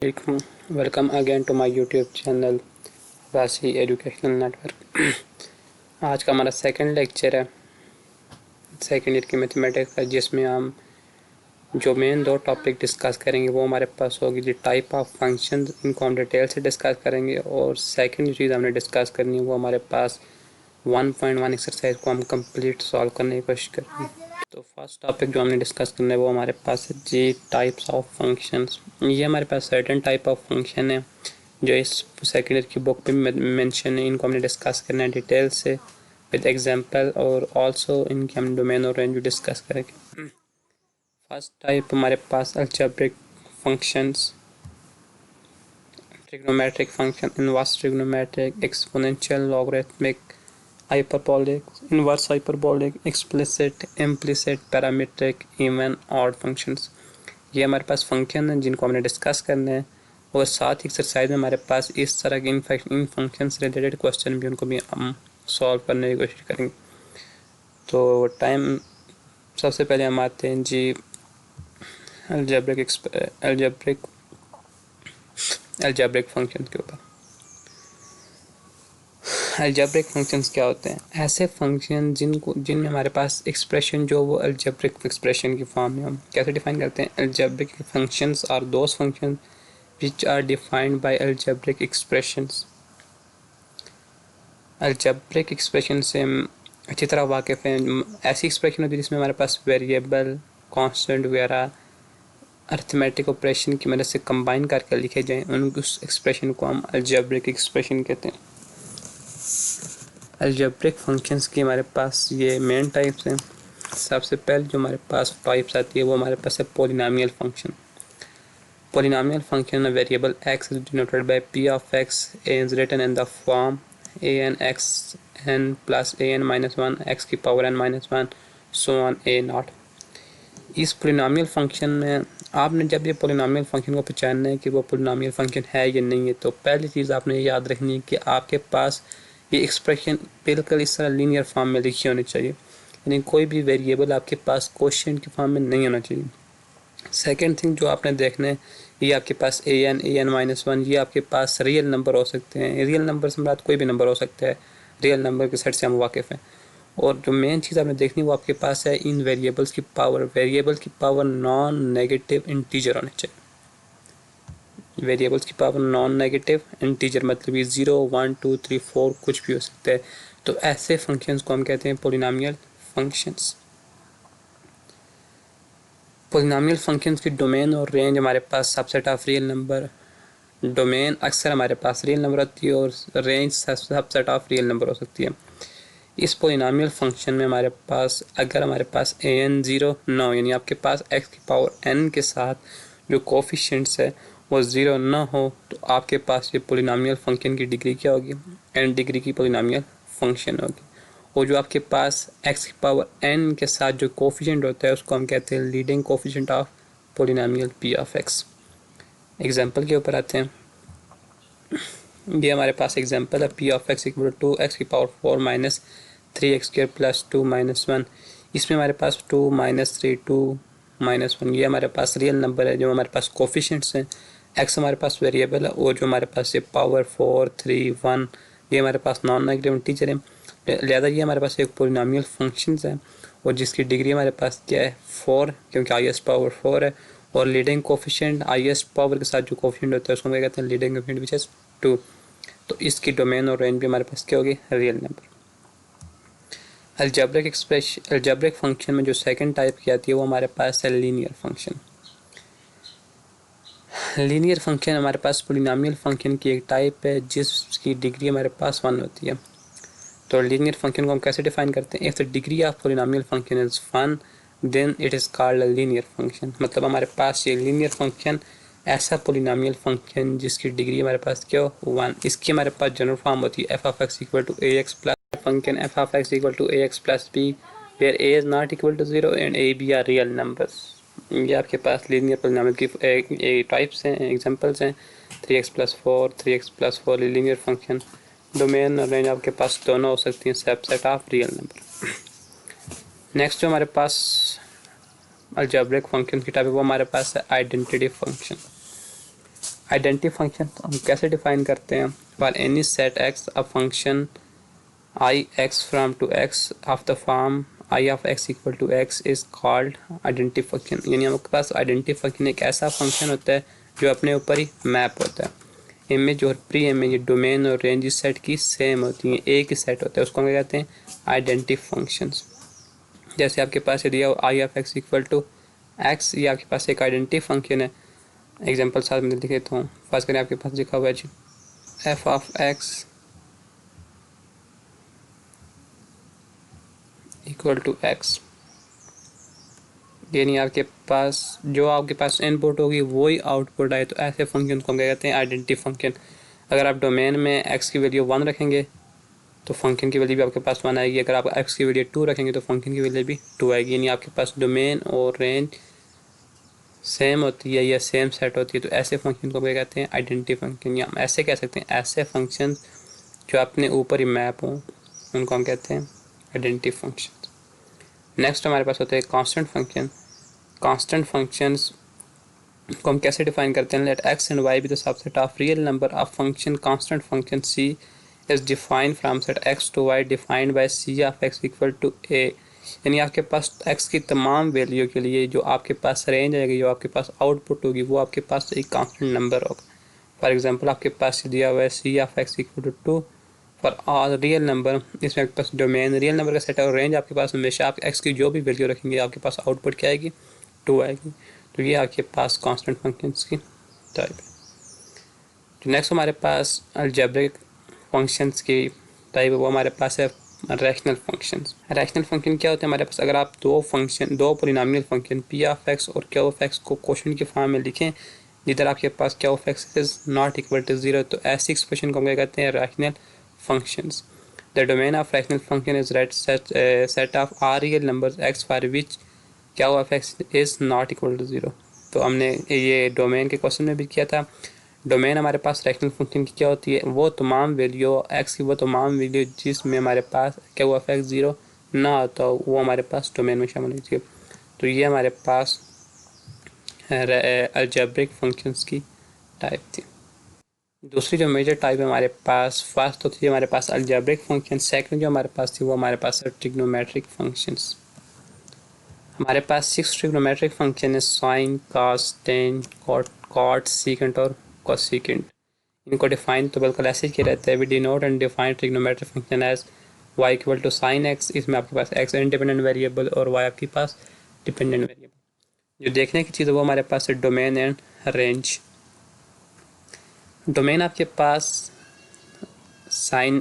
Welcome again to my YouTube channel वासी educational network. आज का हमारा सेकंड लेक्चर है सेकंड ईयर की मैथमेटिक्स का, जिसमें हम जो मेन दो टॉपिक डिस्कस करेंगे वो हमारे पास होगी द टाइप ऑफ फंक्शन, इनको हम डिटेल से डिस्कस करेंगे। और सेकंड चीज़ हमने डिस्कस करनी है वो हमारे पास 1.1 एक्सरसाइज को हम कंप्लीट सॉल्व करने की कोशिश करेंगे। तो फर्स्ट टॉपिक जो हमने डिस्कस करना है वो हमारे पास है जी टाइप्स ऑफ फंक्शंस। ये हमारे पास सर्टेन टाइप ऑफ फंक्शन है जो इस सेकेंड ईयर की बुक पे मेंशन है। इनको हमने डिस्कस करना है डिटेल से विद एग्जांपल, और आल्सो इनके हम डोमेन और रेंज डिस्कस करेंगे। फर्स्ट टाइप हमारे पास algebraic functions, trigonometric function, inverse trigonometric, exponential, logarithmic, hyperbolic, inverse hyperbolic, explicit, implicit, parametric, even, odd functions. ये हमारे पास फंक्शन हैं जिनको हमने डिस्कस करने हैं, और साथ ही एक्सरसाइज में हमारे पास इस तरह के इन फंक्शन से रिलेटेड क्वेश्चन भी उनको भी हम सॉल्व करने की कोशिश करेंगे। तो टाइम सबसे पहले हम आते हैं जी अलजेब्रिक फंक्शन के ऊपर। अलजेब्रिक फंक्शंस क्या होते हैं? ऐसे फंक्शन जिनमें हमारे पास एक्सप्रेशन जो वो अलजेब्रिक एक्सप्रेशन की फॉर्म में हम कैसे डिफाइन करते हैं? Algebraic functions are those function which are defined by algebraic expressions। algebraic expression से हम अच्छी तरह वाकिफ हैं। ऐसी एक्सप्रेशन होती है जिसमें हमारे पास वेरिएबल, कांस्टेंट वगैरह अर्थमेटिक ऑपरेशन की मदद से कंबाइन करके लिखे जाएं, उस एक्सप्रेशन को हम algebraic एक्सप्रेशन कहते हैं। algebraic फंक्शंस की हमारे पास ये मेन टाइप्स हैं। सबसे पहले जो हमारे पास टाइप्स आती है वो हमारे पास है polynomial function. Polynomial function a variable x is denoted by p of x is written in the form a n x n plus a n minus 1 x की power n minus 1 so on a not. इस polynomial function में आपने जब ये polynomial function को पहचानना है कि वो पोलिनोमियल फंक्शन है या नहीं है, तो पहली चीज़ आपने याद रखनी है कि आपके पास ये एक्सप्रेशन बिल्कुल इस तरह लीनियर फॉर्म में लिखी होनी चाहिए, यानी कोई भी वेरिएबल आपके पास क्वोशिएंट की फॉर्म में नहीं होना चाहिए। सेकेंड थिंग जो आपने देखना है, ये आपके पास ए एन माइनस 1 ये आपके पास रियल नंबर हो सकते हैं। रियल नंबर से बात कोई भी नंबर हो सकता है, रियल नंबर के सेट से हम वाकिफ़ हैं। और जो मेन चीज़ आपने देखनी वो आपके पास है इन वेरिएबल्स की पावर। वेरिएबल्स की पावर नॉन नेगेटिव इंटीजर होने चाहिए। वेरिएबल्स की पावर नॉन नेगेटिव इंटीजर मतलब ये 0 1 2 3 4 कुछ भी हो सकता है। तो ऐसे फंक्शंस को हम कहते हैं पोलिनोमियल फंक्शंस। पोलिनोमियल फंक्शंस की डोमेन और रेंज हमारे पास subset of real number. Domain अक्सर हमारे पास रियल नंबर होती है और range subset of real number हो सकती है। इस पोलिनोमियल फंक्शन में हमारे पास अगर हमारे पास ए एन 0 ना हो, यानी आपके पास एक्स की पावर एन के साथ जो कोफिशिएंट्स है वो 0 ना हो, तो आपके पास ये पोलिनोमियल फंक्शन की डिग्री क्या होगी? एन डिग्री की पोलिनोमियल फंक्शन होगी। और जो आपके पास एक्स की पावर एन के साथ जो कोफिशिएंट होता है उसको हम कहते हैं leading coefficient of polynomial p of x. Example के ऊपर आते हैं। ये हमारे पास एग्जांपल है p of x equal to x की power 4 minus 3x square plus 2 minus 1। इसमें हमारे पास 2 माइनस 3 2 माइनस 1 ये हमारे पास रियल नंबर है जो हमारे पास कोफिशिएंट्स हैं। एक्स हमारे पास वेरिएबल है और जो हमारे पास ये पावर 4 3 1 ये हमारे पास नॉन नेगेटिव इंटीजर है। लिहाजा ये हमारे पास एक पोलिनोमियल फंक्शंस है और जिसकी डिग्री हमारे पास क्या है? 4, क्योंकि हाईएस्ट पावर 4 है। और लीडिंग कोफिशिएंट हाईएस्ट पावर के साथ जो कोफिशिएंट होता है उसको क्या कहते हैं? Leading coefficient which is 2। तो इसकी डोमेन और रेंज भी हमारे पास क्या होगी? Real number. अलजेब्रिक फंक्शन में जो सेकंड टाइप की आती है वो हमारे पास है लीनियर फंक्शन। लीनियर फंक्शन हमारे पास पोलिनोमियल फंक्शन की एक टाइप है जिसकी डिग्री हमारे पास 1 होती है। तो लीनियर फंक्शन को हम कैसे डिफाइन करते हैं? If the degree of polynomial function is 1 then it is called a linear function. मतलब हमारे पास ये लीनियर फंक्शन ऐसा पोलिनोमियल फंक्शन जिसकी डिग्री हमारे पास क्या हो? 1। इसकी हमारे पास जनरल फॉर्म होती है f of x equal to a x plus function f of x equal to a x plus b where a is not equal to 0 and a b are real numbers. ये आपके पास linear polynomial की types हैं, examples हैं। 3x plus 4 3x plus 4 linear function. Domain और range आपके पास दोनों हो सकती हैं subset of real number. Next जो हमारे पास अलजेब्रिक फंक्शन की टाइप है वो हमारे पास है आइडेंटिटी फंक्शन। आइडेंटिटी फंक्शन हम कैसे डिफाइन करते हैं? For any set x a function I x from to x of the form I of x equal to x is called identity function. यानी हमारे पास आइडेंटिटी फंक्शन एक ऐसा function होता है जो अपने ऊपर ही मैप होता है। इमेज और प्री इमेज डोमेन और रेंज इस सेट की सेम होती हैं, एक ही सेट होता है, उसको हम क्या कहते हैं? Identity functions. जैसे आपके पास ये दिया i of x equal to x, ये आपके पास एक आइडेंटिटी फंक्शन है। एग्जांपल साथ में लिख देता हूँ। फर्स्ट करें आपके पास लिखा हुआ है जी f of x equal to x. यानी आपके पास जो आपके पास इनपुट होगी वही आउटपुट आए, तो ऐसे फंक्शन को हम क्या कहते हैं? Identity function. अगर आप डोमेन में एक्स की वैल्यू 1 रखेंगे तो फंक्शन की वैल्यू भी आपके पास 1 आएगी। अगर आप एक्स की वैल्यू 2 रखेंगे तो फंक्शन की वैल्यू भी 2 आएगी। यानी आपके पास डोमेन और रेंज सेम होती है या सेम सेट होती है, तो ऐसे फंक्शन को क्या कहते हैं? Identity function. या हम ऐसे कह सकते हैं ऐसे फंक्शन जो अपने ऊपर ही मैप हों उनको हम कहते हैं आइडेंटिटी फंक्शन। नेक्स्ट हमारे पास होते हैं कांस्टेंट फंक्शन। कांस्टेंट फंक्शंस को हम कैसे डिफाइन करते हैं? Let x and y be the subset of real number of function constant function c is defined from set x to y defined by c of x equal to a. यानी आपके पास x की तमाम value के लिए जो आपके पास range आएगी, जो आपके पास आउटपुट होगी, वो आपके पास एक कांस्टेंट नंबर होगा। फॉर एग्जांपल आपके पास दिया हुआ है c of x equal to 2 for all real number. इसमें आपके पास डोमेन रियल नंबर का सेट है और रेंज आपके पास हमेशा आप एक्स की जो भी वैल्यू रखेंगे आपके पास आउटपुट क्या आएगी? 2 आएगी। तो ये आपके पास कांस्टेंट फंक्शंस की टाइप है। तो नेक्स्ट हमारे पास अलजेब्रिक फंक्शंस की टाइप है, वो हमारे पास है रैशनल फंक्शंस। रैशनल फंक्शन क्या होते हैं हमारे पास? अगर आप दो polynomial function p of x और क्यू ऑफ एक्स को क्वेश्चन के फॉर्म में लिखें जिधर आपके पास q of x is not equal to 0, तो ऐसी एक्सप्रेशन को हम क्या कहते हैं? Rational functions. The domain of rational function is set of r real numbers x for which q of x is not equal to 0। तो हमने ये डोमेन के क्वेश्चन में भी किया था। डोमेन हमारे पास रैशनल फंक्शन की क्या होती है? वो तमाम वैल्यू एक्स की, वो तमाम वैल्यू जिसमें हमारे पास क्यू ऑफ एक्स 0 ना होता हो, वो हमारे पास डोमेन में शामिल होती है। तो ये हमारे पास अलजेब्रिक फंक्शंस की टाइप थी। दूसरी जो मेजर टाइप है हमारे पास, फर्स्ट तो थी हमारे पास अलजेब्रिक फंक्शन, सेकंड जो हमारे पास थी वो हमारे पास है ट्रिग्नोमेट्रिक फंक्शंस। हमारे पास 6 ट्रिग्नोमेट्रिक फंक्शन है sine, cos, tan, cot, secant और कोसेकेंट। इनको डिफाइन तो बिल्कुल ऐसे ही रहते हैं। We denote and define trigonometric function as y equal to sine x. इसमें आपके पास x इंडिपेंडेंट वेरिएबल और y आपके पास डिपेंडेंट वेरिएबल। जो देखने की चीज़ है वो हमारे पास है डोमेन एंड रेंज। डोमेन आपके पास साइन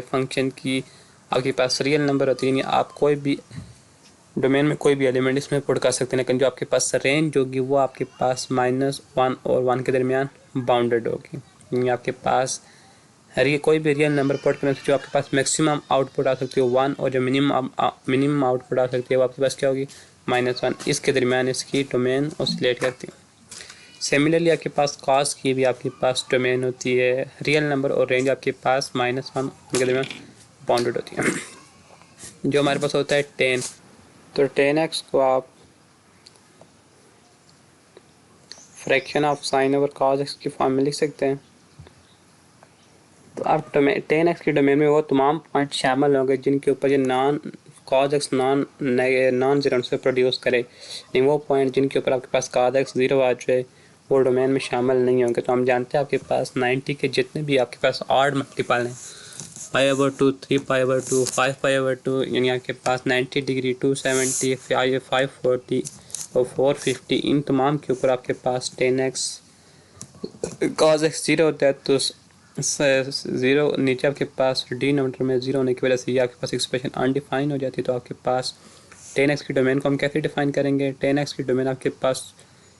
फंक्शन की आपके पास रियल नंबर होती है, यानी आप कोई भी डोमेन में कोई भी एलिमेंट इसमें पुट कर सकते हैं, लेकिन जो आपके पास रेंज होगी वो आपके पास -1 और 1 के दरमियान बाउंडेड होगी। यानी आपके पास कोई भी रियल नंबर पुट करने से जो आपके पास मैक्सिमम आउटपुट आ सकती है 1 और जो मिनिमम आउटपुट आ सकती है वो आपके पास क्या होगी? -1। इसके दरमियान इसकी डोमेन ऑसिलेट करती है। सिमिलरली आपके पास कॉस की भी आपके पास डोमेन होती है रियल नंबर और रेंज आपके पास -1 के दरमियान बाउंडेड होती है। जो हमारे पास होता है 10, तो 10x को आप fraction of sine over cos x की फॉर्म में लिख सकते हैं। तो आप 10x के डोमेन में वो तमाम पॉइंट शामिल होंगे जिनके ऊपर ये non cos x non zero से प्रोड्यूस करे। नहीं, वो पॉइंट जिनके ऊपर आपके पास कॉस एक्स 0 आ जाए वो डोमेन में शामिल नहीं होंगे। तो हम जानते हैं आपके पास 90 के जितने भी आपके पास ऑड मल्टीपल हैं, π/2, 3π/2, 5π/2, यानी आपके पास 90 डिग्री, 270, 540 और 450, इन तमाम के ऊपर आपके पास 10x cos x 0 होता है। तो 0 नीचे आपके पास डिनोमिनेटर में 0 होने की वजह से ये आपके पास एक्सप्रेशन अनडिफाइन हो जाती है। तो आपके पास 10x की डोमेन को हम कैसे डिफाइन करेंगे? 10x की डोमेन आपके पास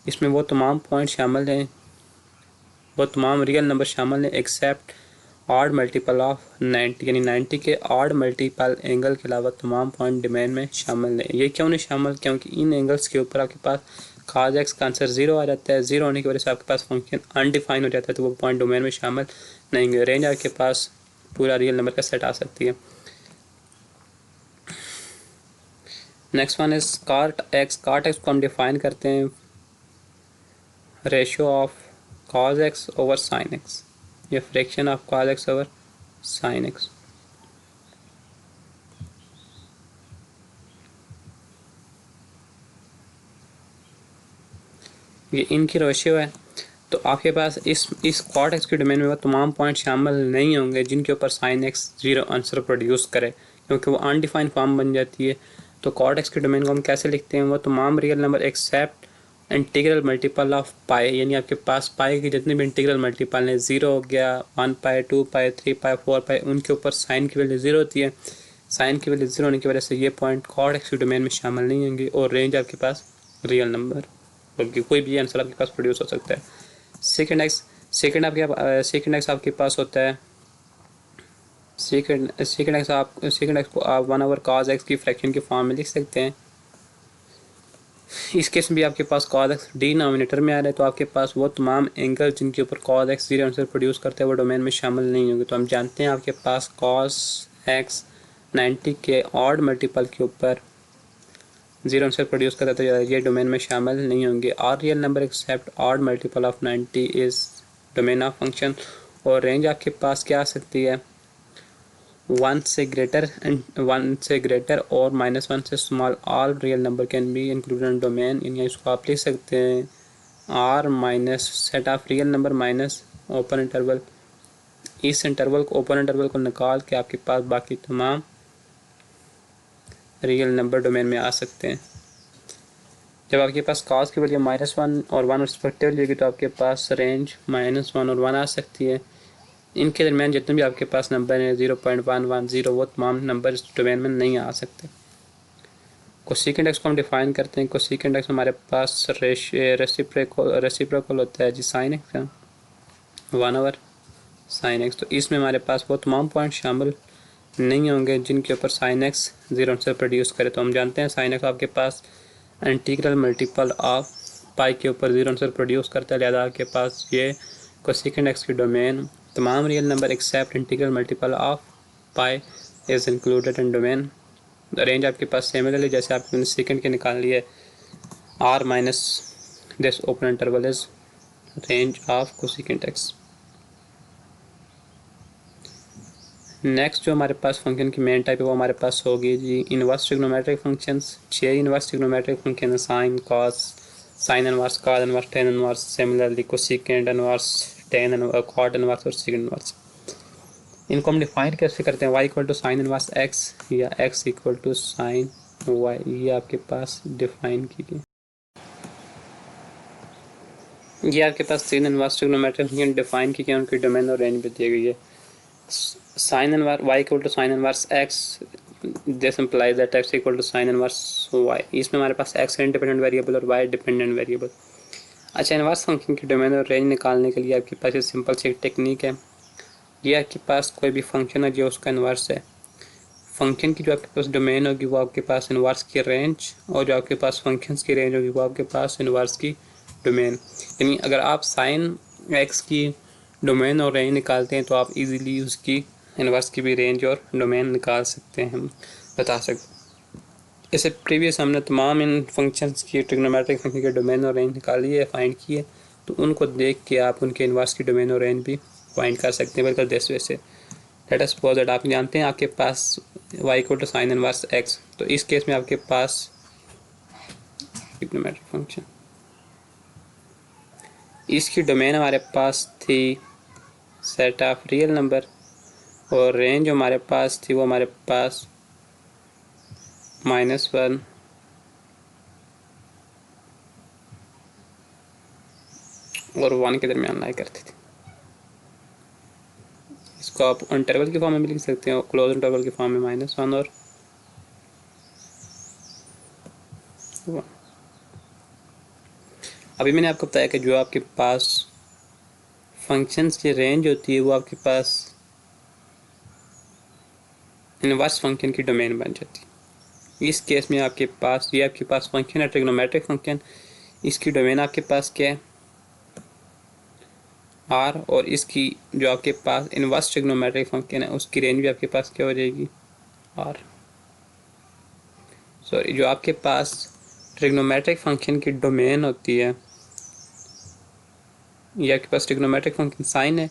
इसमें वो तमाम पॉइंट शामिल हैं, वो तमाम रियल नंबर शामिल हैं एक्सेप्ट ऑड मल्टीपल ऑफ 90, यानी 90 के ऑड मल्टीपल एंगल के अलावा तमाम पॉइंट डोमेन में शामिल हैं। ये क्यों नहीं शामिल? क्योंकि इन एंगल्स के ऊपर आपके पास cos x का आंसर 0 आ जाता है। 0 होने की वजह से आपके पास फंक्शन अनडिफाइन हो जाता है, तो वो पॉइंट डोमेन में शामिल नहीं होंगे। रेंज आपके पास पूरा रियल नंबर का सेट आ सकती है। Next one is cot x। cot x को हम डिफाइन करते हैं ratio of cos x over sin x, ये fraction of cos x over sin x। ये इनकी रेशियो है। तो आपके पास इस cot x के डोमेन में वो तमाम पॉइंट शामिल नहीं होंगे जिनके ऊपर sin x zero answer produce करे, क्योंकि वो अनडिफाइंड फॉर्म बन जाती है। तो cot x के डोमेन को हम कैसे लिखते हैं, वो तमाम real number except integral multiple of pi, यानी आपके पास पाई के जितने भी इंटीग्रल मल्टीपल हैं, 0 हो गया, 1 पाई, 2 पाई, 3 पाई, 4 पाई, उनके ऊपर साइन की वैल्यू 0 होती है। साइन की वैल्यू 0 होने की वजह से ये पॉइंट cot x के डोमेन में शामिल नहीं होंगे और रेंज आपके पास रियल नंबर, बल्कि कोई भी आंसर आपके पास प्रोड्यूस हो सकता है। सेकेंड एक्स आपके पास होता है, सेकेंड एक्स को आप 1/cos x की फ्रैक्शन के फॉर्म में लिख सकते हैं। इस केस में भी आपके पास cos x डिनोमिनेटर में आ रहा है, तो आपके पास वो तमाम एंगल जिनके ऊपर cos x zero answer produce करते हैं वो डोमेन में शामिल नहीं होंगे। तो हम जानते हैं आपके पास cos x 90 के ऑड मल्टीपल के ऊपर जीरो आंसर प्रोड्यूस करता है, तो ये डोमेन में शामिल नहीं होंगे। R real number except odd multiple of 90 is domain of function. और रेंज आपके पास क्या आ सकती है, 1 से ग्रेटर और -1 से small all real number can be included in domain. यानी इसको आप लिख सकते हैं R minus set of real number minus open interval. इस इंटरवल को ओपन इंटरवल को निकाल के आपके पास बाकी तमाम रियल नंबर डोमेन में आ सकते हैं। जब आपके पास cos की वैल्यू -1 और 1 रिस्पेक्टिवली होगी तो आपके पास रेंज -1 और 1 आ सकती है। इनके दरमियान जितने भी आपके पास नंबर हैं 0.110 वो तमाम नंबर इस डोमेन में नहीं आ सकते। कोसेकेंड एक्स को हम डिफाइन करते हैं। कोसेकेंड एक्स हमारे पास रेसिप्रोकल होता है जी साइन एक्स का 1/sin x। तो इसमें हमारे पास वो तमाम पॉइंट शामिल नहीं होंगे जिनके ऊपर sin x zero answer produce करे। तो हम जानते हैं sin x आपके पास इंटीग्रल मल्टीपल ऑफ पाई के ऊपर जीरो आंसर प्रोड्यूस करता है, लिहाजा आपके पास ये कोसेकेंड एक्स की डोमेन तमाम real number except integral multiple of pi is included in domain. Range आपके पास सिमिलरली जैसे आपने सेकेंड के निकाल लिए R minus this open interval is range of cosecant x. Next जो हमारे पास फंक्शन की मेन टाइप है वो हमारे पास होगी जी inverse trigonometric functions. 6 inverse trigonometric function sine cos, sine inverse, cos inverse, tan inverse, similarly cosecant inverse, tan inverse, cot inverse और सेकेंड इनवर्स। इनको हम डिफाइन कैसे करते हैं, y equal to sine inverse x या x equal to sine y, ये आपके पास डिफाइन की गई। ये आपके पास 3 इनवर्स ट्रिग्नोमेट्रिक फंक्शन डिफाइन की गई, उनकी डोमेन और रेंज भी दी गई है। Sine inverse y equal to sine inverse x, this implies that x equal to sine inverse y। इसमें हमारे पास x इंडिपेंडेंट वेरिएबल और y डिपेंडेंट वेरिएबल। अच्छा, इनवर्स फंक्शन की डोमेन और रेंज निकालने के लिए आपके पास ये सिंपल सी एक टेक्निक है। ये आपके पास कोई भी फंक्शन है जो उसका इनवर्स है, फंक्शन की जो आपके पास डोमेन होगी वो आपके पास इनवर्स की रेंज, और जो आपके पास फंक्शंस की रेंज होगी वो आपके पास इनवर्स की डोमेन। यानी अगर आप साइन एक्स की डोमेन और रेंज निकालते हैं तो आप इजीली उसकी इनवर्स की भी रेंज और डोमेन निकाल सकते हैं, बता सकते। इससे प्रीवियस हमने तमाम इन फंक्शंस की ट्रिग्नोमेट्रिक फंक्शन के डोमेन और रेंज निकाली है, फाइंड की है, तो उनको देख के आप उनके इनवर्स की डोमेन और रेंज भी फाइंड कर सकते हैं। बिल्कुल दिस वे से लेट अस सपोज दैट आप जानते हैं आपके पास y equal to sine inverse x, तो इस केस में आपके पास ट्रिग्नोमेट्रिक फंक्शन, इसकी डोमेन हमारे पास थी सेट ऑफ रियल नंबर और रेंज हमारे पास थी वो हमारे पास -1 और 1 के दरमियान लाई करती थी। इसको आप इंटरवल के फॉर्म में भी लिख सकते हो, क्लोज इंटरवल के फॉर्म में -1 और 1। अभी मैंने आपको बताया कि जो आपके पास फंक्शंस की रेंज होती है वो आपके पास इनवर्स फंक्शन की डोमेन बन जाती है। इस केस में आपके पास ये आपके पास फंक्शन है ट्रिग्नोमेट्रिक फंक्शन, इसकी डोमेन आपके पास क्या है आर, और इसकी जो आपके पास इनवर्स ट्रिग्नोमेट्रिक फंक्शन है उसकी रेंज भी आपके पास क्या हो जाएगी आर। सॉरी, जो आपके पास ट्रिग्नोमेट्रिक फंक्शन की डोमेन होती है ये आपके पास ट्रिग्नोमेट्रिक फंक्शन साइन है,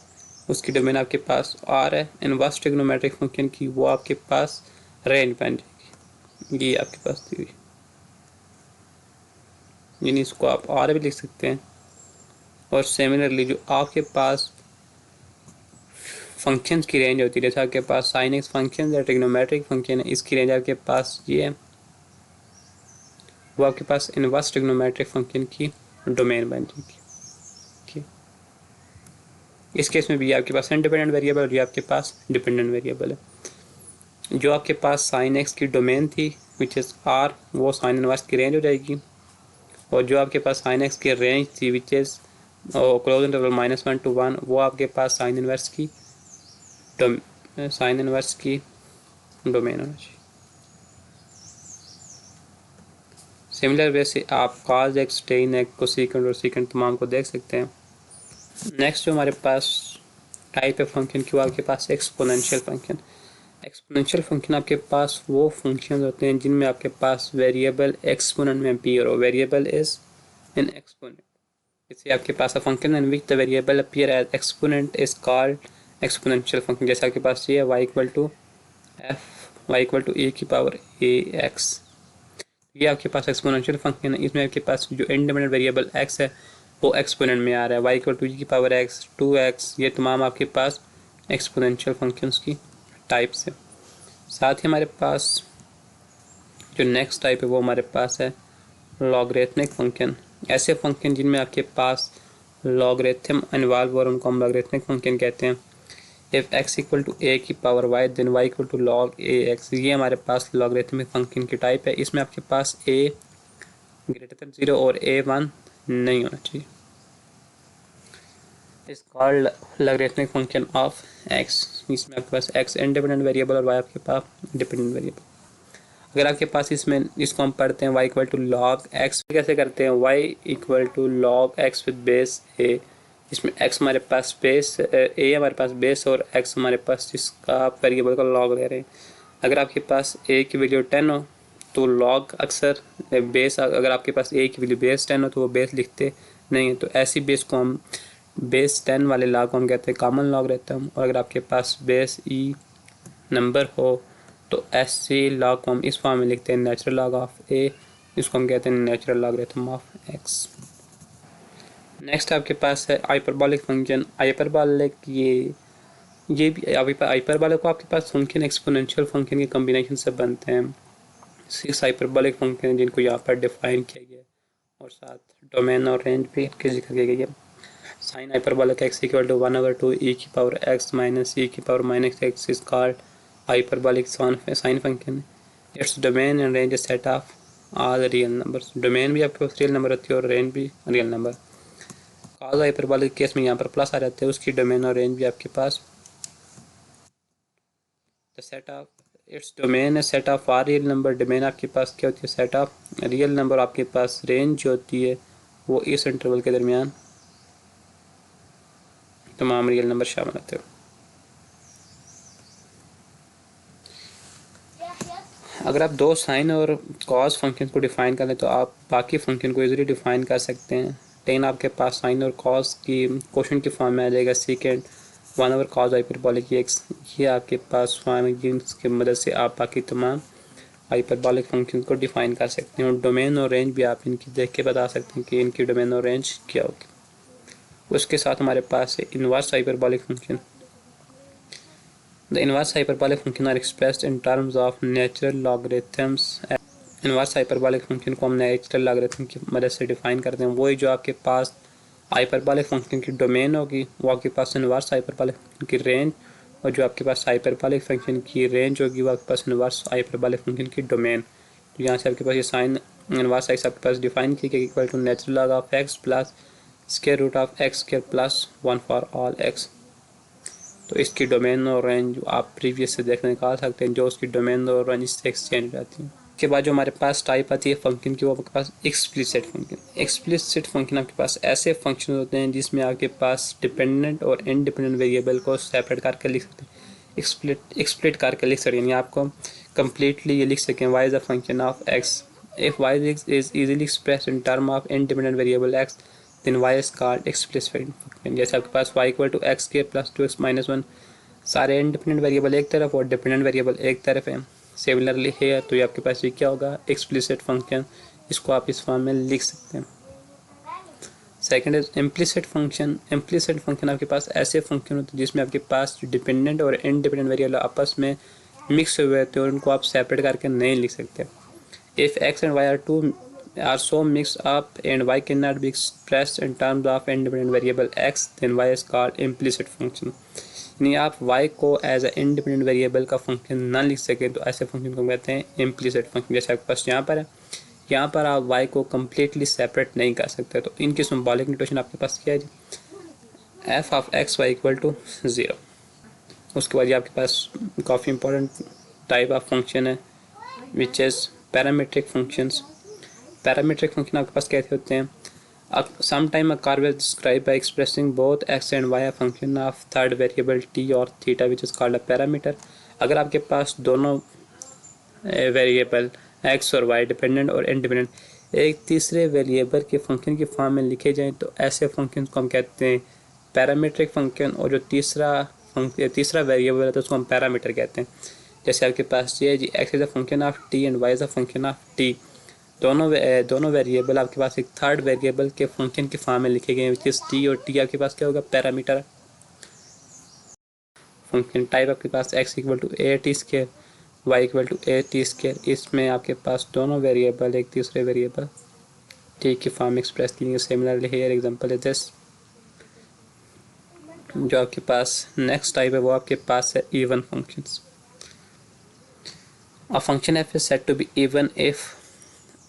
उसकी डोमेन आपके पास आर है। इनवर्स ट्रिग्नोमेट्रिक फंक्शन की वो आपके पास रेंज बन जाएगी, ये आपके पास दी हुई, यानी इसको आप आर भी लिख सकते हैं। और सिमिलरली जो आपके पास फंक्शंस की रेंज होती है, जैसे आपके पास साइन एक्स फंक्शन है, ट्रिग्नोमेट्रिक फंक्शन है, इसकी रेंज आपके पास ये है, वो आपके पास इनवर्स ट्रिग्नोमेट्रिक फंक्शन की डोमेन बन जाएगी। ठीक, इस केस में भी आपके पास इंडिपेंडेंट वेरिएबल और ये आपके पास डिपेंडेंट वेरिएबल है। जो आपके पास साइन एक्स की डोमेन थी विच इज़ आर, वो साइन इनवर्स की रेंज हो जाएगी। और जो आपके पास साइन एक्स की रेंज थी which is close interval -1 to 1, वो आपके पास साइन इनवर्स की डोमेन होना चाहिए। सिमिलर वे से आप cos x, ten x, cosecant और सेकेंट तमाम को देख सकते हैं। नेक्स्ट जो हमारे पास टाइप है फंक्शन की, वो आपके पास एक्सपोनेंशियल फंक्शन। एक्सपोनेंशियल फंक्शन आपके पास वो फंक्शन होते हैं जिनमें आपके पास वेरिएबल एक्सपोनेंट में अपीयर हो, वेरिएबल इज इन एक्सपोनेंट। इससे आपके पास a function in which the variable appear as exponent is called exponential function. जैसे आपके पास ये है y इक्वल टू e⁻⁴ ये आपके पास एक्सपोनेंशियल फंक्शन है। इसमें आपके पास जो इंडिपेंडेंट वेरिएबल x है वो एक्सपोनेंट में आ रहा है, y equal to e⁻x, 2x, ये तमाम आपके पास एक्सपोनेंशियल फंक्शंस की टाइप्स है। साथ ही हमारे पास जो नेक्स्ट टाइप है वो हमारे पास है लॉगरिथमिक फंक्शन। ऐसे फंक्शन जिनमें आपके पास लॉगरिथम इन्वॉल्व और उनको हम लॉगरिथमिक फंक्शन कहते हैं। If x equal to a⁻y then y equal to log ax, ये हमारे पास लॉगरिथमिक फंक्शन की टाइप है। इसमें आपके पास a ग्रेटर देन 0 और a1 नहीं होना चाहिए। इस called logarithmic function of x। इसमें आपके पास x इंडिपेंडेंट वेरिएबल और y आपके पास डिपेंडेंट वेरिएबल। अगर आपके पास इसमें इसको हम पढ़ते हैं y equal to log x, कैसे करते हैं, y equal to log x with base a। इसमें x हमारे पास बेस a हमारे पास बेस और x हमारे पास जिसका वेरिएबल का log ले रहे हैं। अगर आपके पास a की वैल्यू 10 हो तो log अक्सर बेस, अगर आपके पास a की वैल्यू बेस 10 हो तो वो बेस लिखते नहीं है, तो ऐसी बेस को हम बेस 10 वाले log को हम कहते हैं कॉमन log रहता है। और अगर आपके पास बेस e नंबर हो तो ऐसे लॉग को हम इस फॉर्म में लिखते हैं नेचुरल लॉग ऑफ ए, इसको हम कहते हैं natural logarithm of x. Next आपके पास है हाइपरबोलिक फंक्शन। हाइपरबोलिक ये भी हाइपरबोलिक को आपके पास फंक्शन एक्सपोनेंशियल फंक्शन के कम्बिनेशन से बनते हैं। 6 हाइपरबोलिक फंक्शन जिनको यहाँ पर डिफाइन किया गया और साथ डोमेन और रेंज भी इनके जिक्र किया गया। Sine hyperbolic x equal to 1/2 e⁻x minus e⁻−x is called hyperbolic sine function। its domain and range is set of all real numbers। Domain भी आपके पास रियल नंबर होती है और रेंज भी real number. cos hyperbolic case में यहाँ पर plus आ जाते हैं, उसकी डोमेन और रेंज भी आपके पास the set of its domain है set of r real number. Domain आपके पास क्या होती है, सेट ऑफ रियल नंबर। आपके पास रेंज जो होती है वो इस इंटरवल के दरमियान तमाम रियल नंबर शामिल होते हैं। अगर आप दो साइन और कॉस फंक्शन को डिफाइन कर लें तो आप बाकी फंक्शन को इजीली डिफाइन कर सकते हैं। टेन आपके पास साइन और कॉस की क्वेश्चन की फॉर्म में आ जाएगा, सेकेंड 1/cos हाइपरबोलिक एक्स। ये आपके पास फॉर्म है जिसकी मदद से आप बाकी तमाम हाइपरबोलिक फंक्शन को डिफाइन कर सकते हैं। और डोमेन और रेंज भी आप इनकी देख के बता सकते हैं कि इनकी डोमेन और रेंज क्या होगी। उसके साथ हमारे पास है inverse hyperbolic function. The inverse hyperbolic function are expressed in terms of natural logarithms। Inverse hyperbolic function को हम नेचुरल लॉगरिथम की मदद से डिफाइन करते हैं। वही जो आपके पास हाइपरबोलिक फंक्शन की डोमेन होगी वो आपके पास इनवर्स हाइपरबोलिक फंक्शन की रेंज, और जो आपके पास हाइपरबोलिक फंक्शन की रेंज होगी वो आपके पास इनवर्स हाइपरबोलिक फंक्शन की डोमेन। तो यहाँ से आपके पास ये साइन इनवर्स एक्स आपके पास डिफाइन की गई equal to natural log of x plus square root of x square plus 1 for all x. तो इसकी डोमेन और रेंज आप प्रीवियस से देख निकाल सकते हैं, जो उसकी डोमेन और रेंज से एक्सचेंज हो जाती है। उसके बाद जो हमारे पास टाइप आती है फंक्शन की वो आपके पास एक्सप्लिसिट फंक्शन। एक्सप्लिसिट फंक्शन आपके पास ऐसे फंक्शन होते हैं जिसमें आपके पास डिपेंडेंट और इनडिपेंडेंट वेरिएबल को सेपरेट करके लिख सकते हैं, एक्सप्लिट करके लिख सकते हैं, यानी आपको कम्प्लीटली ये लिख सकें y is a function of x। If y is easily expressed in term of independent variable x then y is called explicit function. जैसे आपके पास y equal to x square plus 2x-1 सारे independent variable एक तरफ और dependent variable एक तरफ है। सिमिलरली है तो ये आपके पास ये क्या होगा, एक्सप्लिसिट फंक्शन। इसको आप इस फॉर्म में लिख सकते हैं। Second is implicit function. Implicit function आपके पास ऐसे फंक्शन होते हैं जिसमें आपके पास डिपेंडेंट और इनडिपेंडेंट वेरिएबल आपस में मिक्स हुए होते हैं और उनको आप सेपरेट करके नहीं लिख सकते। If x and y are so mixed up and y can not be expressed in terms of independent variable x then y is called implicit function. यानी आप y को एज ए इंडिपेंडेंट वेरिएबल का function ना लिख सकें तो ऐसे function को कहते हैं इम्प्लिसिट फंक्शन। जैसे आपके पास यहाँ पर है, यहाँ पर आप y को कम्प्लीटली सेपरेट नहीं कर सकते। तो इनकी सिंबॉलिक नोटेशन आपके पास क्या है जी, f of x y equal to 0। उसके बाद ये आपके पास काफ़ी इंपॉर्टेंट टाइप ऑफ फंक्शन है which is parametric functions. Parametric function आपके पास कैसे होते हैं, sometime a curve is described by expressing both x and y a function of third variable t or theta which is called a parameter। अगर आपके पास दोनों variable x और y dependent और इंडिपेंडेंट एक तीसरे वेरिएबल के फंक्शन की फॉर्म में लिखे जाएं तो ऐसे फंक्शन को हम कहते हैं पैरामीट्रिक फंक्शन। और जो तीसरा वेरिएबल है तो उसको हम पैरामीटर कहते हैं। जैसे आपके पास ये जी x is a function of t and y is a function of t। दोनों वेरिएबल आपके पास एक थर्ड वेरिएबल के फंक्शन के फॉर्म में लिखे गए हैं विच इज़ टी, और टी आपके पास क्या होगा, पैरामीटर। फंक्शन टाइप आपके पास x equal to a t square y equal to a t square. इसमें आपके पास दोनों वेरिएबल एक तीसरे वेरिएबल टी की फॉर्म में एक्सप्रेस किए। Similarly here example is this. जो आपके पास नेक्स्ट टाइप है वो आपके पास है even functions. A function f is said to be even if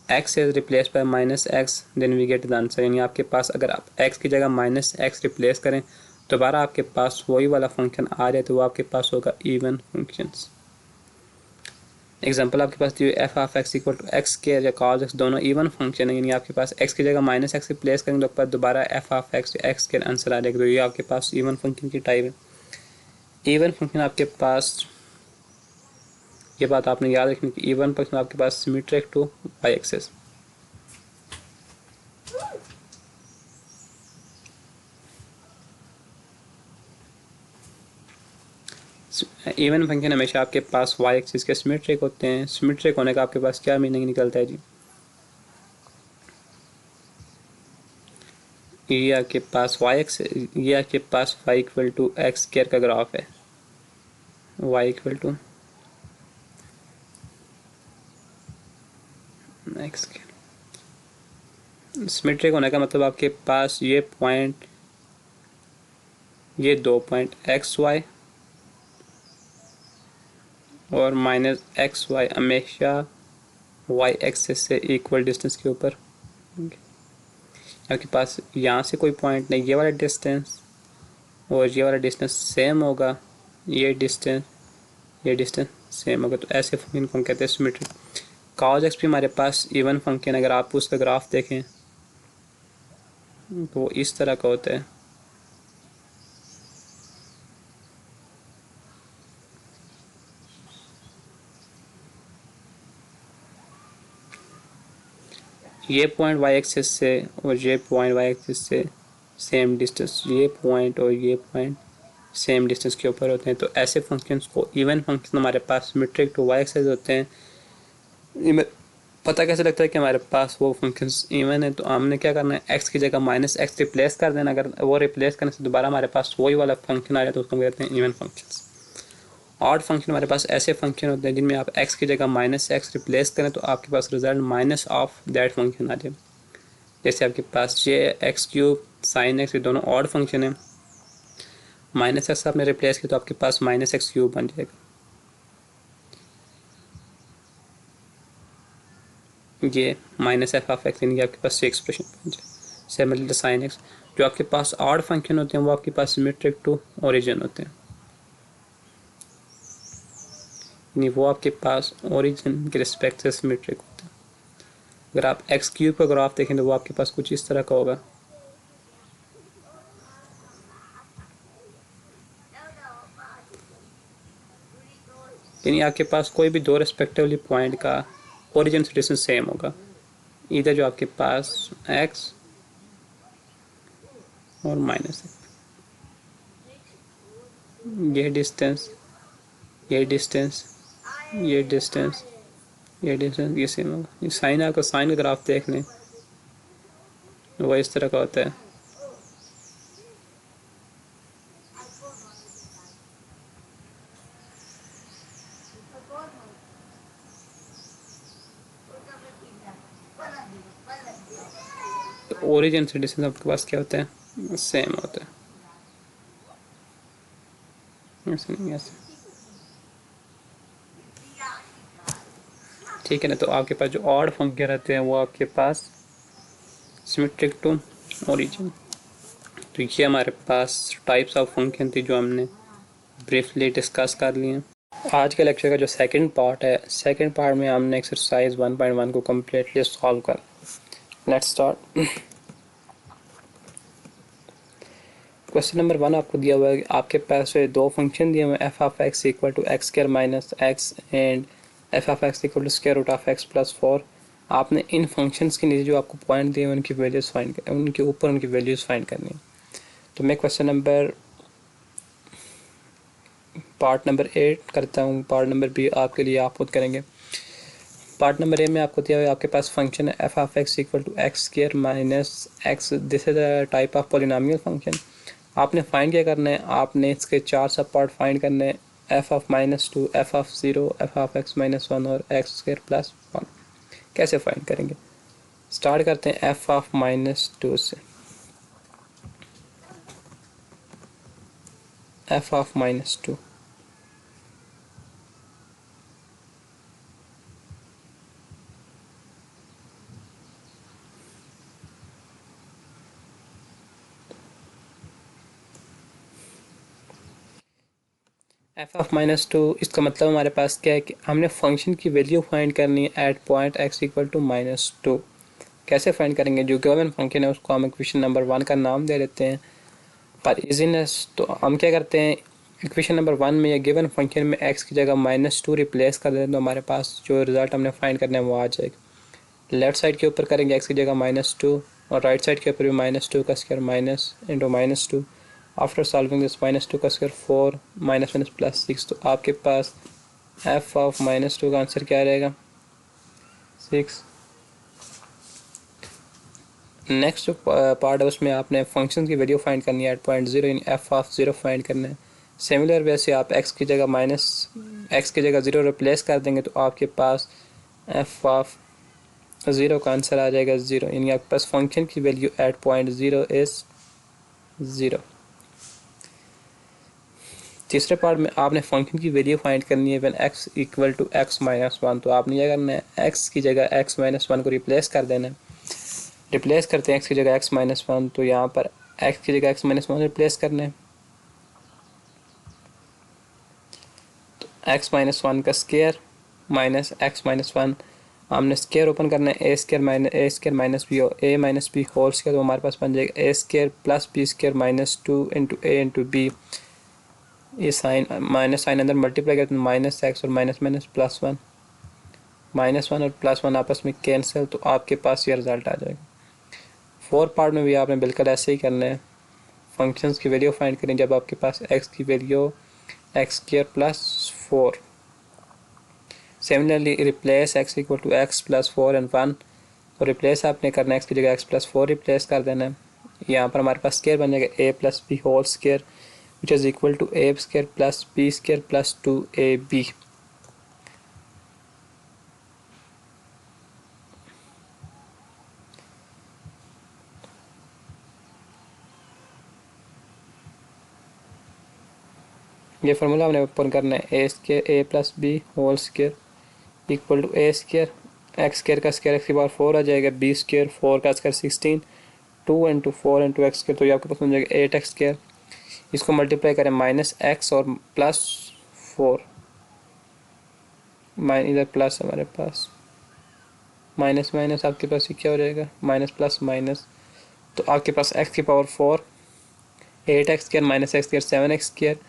x is replaced by minus x then we get the answer. यानी आपके पास अगर आप x की जगह माइनस एक्स रिप्लेस करें दोबारा आपके पास वही वाला फंक्शन आ जाए तो वो आपके पास होगा इवन फंक्शंस। एग्जांपल आपके पास F of x equal to x square या कॉस एक्स दोनों इवन फंक्शन है। यानी आपके पास x की जगह माइनस एक्स रिप्लेस करेंगे तो दोबारा एफ ऑफ एक्स एक्स के आंसर आ जाएगा। तो ये आपके पास इवन फंक्शन की टाइप है। इवन फंक्शन आपके पास, ये बात आपने याद रखनी कि इवन फंक्शन आपके पास symmetric to y axis. Even function हमेशा आपके पास वाई एक्सिस के सिमेट्रिक होते हैं। सिमेट्रिक होने का आपके पास क्या मीनिंग निकलता है जी, ये आपके पास वाई एक्स, ये आपके पास y equal to x square का ग्राफ है। Y equal to x symmetric होने का मतलब आपके पास ये पॉइंट, ये 2 पॉइंट एक्स वाई और माइनस एक्स वाई हमेशा वाई एक्सिस से इक्वल डिस्टेंस के ऊपर। आपके पास यहाँ से कोई पॉइंट नहीं, ये वाला डिस्टेंस और ये वाला डिस्टेंस सेम होगा, ये डिस्टेंस सेम होगा। तो ऐसे फंक्शन को हम कहते हैं सिमेट्रिक। कॉस एक्स भी हमारे पास इवन फंक्शन, अगर आप उसका ग्राफ देखें तो वो इस तरह का होता है। ये पॉइंट वाई एक्सिस से और ये पॉइंट वाई एक्सिस से सेम डिस्टेंस, ये पॉइंट और ये पॉइंट सेम डिस्टेंस के ऊपर होते हैं। तो ऐसे फंक्शंस को इवन फंक्शन हमारे पास सिमेट्रिक टू वाई एक्सिस होते हैं। पता कैसे लगता है कि हमारे पास वो फंक्शंस इवन है, तो हमने क्या करना है, एक्स की जगह माइनस एक्स रिप्लेस कर देना। अगर वो रिप्लेस करने से दोबारा हमारे पास वही वाला फंक्शन आ जाए तो उसको कहते हैं इवन फंक्शंस। ऑड फंक्शन हमारे पास ऐसे फंक्शन होते हैं जिनमें आप एक्स की जगह माइनस एक्स रिप्लेस करें तो आपके पास result minus of that function आ जाए। जैसे आपके पास ये एक्स क्यूब साइन एक्स, ये दोनों ऑड फंक्शन है। माइनस एक्स आपने रिप्लेस किया तो आपके पास माइनस एक्स क्यूब बन जाएगा। ये माइनस एफ ऑफ एक्स, यानी कि आपके पास ये एक्सप्रेशन बन जाए। सिमिलरली साइन एक्स, जो आपके पास ऑड फंक्शन होते हैं वो आपके पास सिमेट्रिक टू ओरिजिन होते हैं, यानी वो आपके पास ओरिजिन के रिस्पेक्ट से सिमेट्रिक होते हैं। अगर आप एक्स क्यूब का ग्राफ देखें तो वो आपके पास कुछ इस तरह का होगा। यानी आपके पास कोई भी दो रेस्पेक्टिवली पॉइंट का ओरिजिन से डिस्टेंस सेम होगा। इधर जो आपके पास एक्स और माइनस ये डिस्टेंस, ये डिस्टेंस, ये डिस्टेंस, ये डिस्टेंस, ये सेम होगा। ये साइन, आपका साइन का ग्राफ देख लें, वो इस तरह का होता है। तो ओरिजिन से डिस्टेंस आपके पास क्या होता है, सेम होता है। ऐसे नहीं, ऐसे, ठीक है ना। तो आपके पास जो ऑड फंक्शन रहते हैं वो आपके पास सिमेट्रिक टू ओरिजिन। तो ये हमारे पास टाइप्स ऑफ फंक्शन थी जो हमने ब्रीफली डिस्कस कर लिए। आज के लेक्चर का जो सेकंड पार्ट है, सेकंड पार्ट में हमने एक्सरसाइज 1.1 को कम्प्लीटली सॉल्व कर। Let's start. क्वेश्चन नंबर 1 आपको दिया हुआ है कि आपके पास दो फंक्शन दिए हुए हैं, f of x equal to x square minus x and f of x equal to square root of x plus 4। आपने इन फंक्शंस के नीचे जो आपको पॉइंट दिए हैं उनकी वैल्यूज़ फाइंड कर, उनके ऊपर उनकी वैल्यूज़ फाइंड करनी है। तो मैं क्वेश्चन नंबर पार्ट नंबर 8 करता हूँ, पार्ट नंबर बी आपके लिए आप खुद करेंगे। पार्ट नंबर ए में आपको दिया हुआ है आपके पास फंक्शन है f of x equal to x square minus x, this is a type of polynomial function. आपने फाइंड क्या करना है, आपने इसके चार सब पार्ट फाइंड करने हैं, f of -2, F of 0, F of x -1 और एक्स स्क्वायर प्लस 1। कैसे फाइंड करेंगे, स्टार्ट करते हैं एफ ऑफ -2 से। एफ ऑफ -2, एफ ऑफ -2, इसका मतलब हमारे पास क्या है कि हमने फंक्शन की वैल्यू फाइंड करनी है at point x equal to -2। कैसे फाइंड करेंगे, जो गिवन फंक्शन है उसको हम इक्वेशन नंबर 1 का नाम दे देते हैं पर इजीनेस। तो हम क्या करते हैं, इक्वेशन नंबर 1 में या गिवन फंक्शन में x की जगह -2 रिप्लेस कर देते हैं, तो हमारे पास जो रिजल्ट हमने फाइंड करना है वो आ जाएगा। लेफ्ट साइड के ऊपर करेंगे x की जगह -2 और राइट साइड के ऊपर भी -2 का square minus into -2। After solving this -2 का स्क्वायर 4 माइनस माइनस प्लस 6। तो आपके पास f ऑफ -2 का आंसर क्या रहेगा, 6। नेक्स्ट जो पार्ट है उसमें आपने फंक्शन की वैल्यू फाइंड करनी है एट पॉइंट 0, यानी एफ ऑफ 0 फाइंड करना है। सिमिलर वैसे आप x की जगह x की जगह 0 रिप्लेस कर देंगे तो आपके पास एफ ऑफ 0 का आंसर आ जाएगा 0, यानी आपके पास फंक्शन की वैल्यू एट पॉइंट 0 इज़ 0। तीसरे पार्ट में आपने फंक्शन की वैल्यू फाइंड करनी है when x equal to x minus 1। तो आपने क्या करना है, x की जगह x माइनस 1 को रिप्लेस कर देना है। रिप्लेस करते हैं x की जगह x माइनस 1, तो यहाँ पर x की जगह x माइनस 1 रिप्लेस करना है। तो x माइनस 1 का स्क्वायर माइनस x माइनस 1, हमने स्क्वायर ओपन करना है, a स्क्वायर माइनस बी और a minus b whole square, तो हमारे पास बन जाएगा a square plus b square minus 2 into a into b. ये साइन माइनस साइन अंदर मल्टीप्लाई करते हैं, माइनस एक्स और माइनस माइनस +1, -1 और +1 आपस में कैंसिल, तो आपके पास ये रिजल्ट आ जाएगा। फोर्थ पार्ट में भी आपने बिल्कुल ऐसे ही करना है, फंक्शंस की वैल्यू फाइंड करें जब आपके पास x की value x² + 4। Similarly replace x equal to x + 4 and 1, तो रिप्लेस आपने करना है x की जगह x + 4 रिप्लेस कर देना है। यहाँ पर हमारे पास स्क्वायर बन जाएगा a + b whole square which is equal to a square plus b square plus 2ab। ये फार्मूला हमने ओपन करना है, a plus b whole square equal to a square, x square का स्क्वायर x की power 4 आ जाएगा, b square 4 का square 16, 2 into 4 into x square, तो ये आपके पास बन जाएगा 8x स्क्वायर। इसको मल्टीप्लाई करें -x और +4, इधर प्लस हमारे पास माइनस माइनस, आपके पास ये क्या हो जाएगा, माइनस प्लस माइनस, तो आपके पास x की power 4, 8x square minus x square 7x square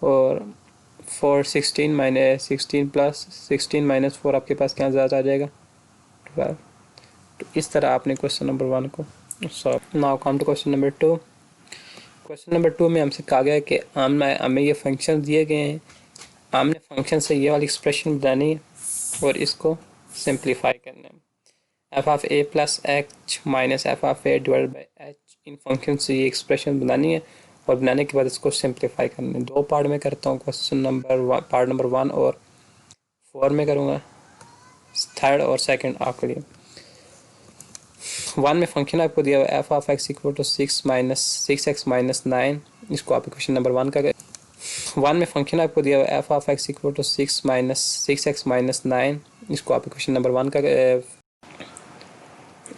और 4 16 माइनस 16 प्लस 16 माइनस 4, आपके पास क्या ज़्यादा आ जाएगा 12। तो इस तरह आपने क्वेश्चन नंबर 1 को solve. Now come to question number 2। Question number 2 में हमसे कहा गया है कि हमें ये फंक्शन दिए गए हैं, हमने फंक्शन से ये वाली एक्सप्रेशन बनानी है और इसको सिंप्लीफाई करना है। F of A plus H minus F of a divide by H, in function से ये एक्सप्रेशन बनानी है और बनाने के बाद इसको सिंप्लीफाई करना है। 2 पार्ट में करता हूँ, क्वेश्चन नंबर पार्ट नंबर 1 और 4 में करूँगा, थर्ड और सेकंड आपके लिए। 1 में फंक्शन आपको दिया हुआ f of x equal to 6 minus 9, इसको आप क्वेश्चन नंबर 1 का 1 में फंक्शन आपको दिया हुआ f of x equal to 6 minus 9, इसको आप क्वेश्चन नंबर 1 का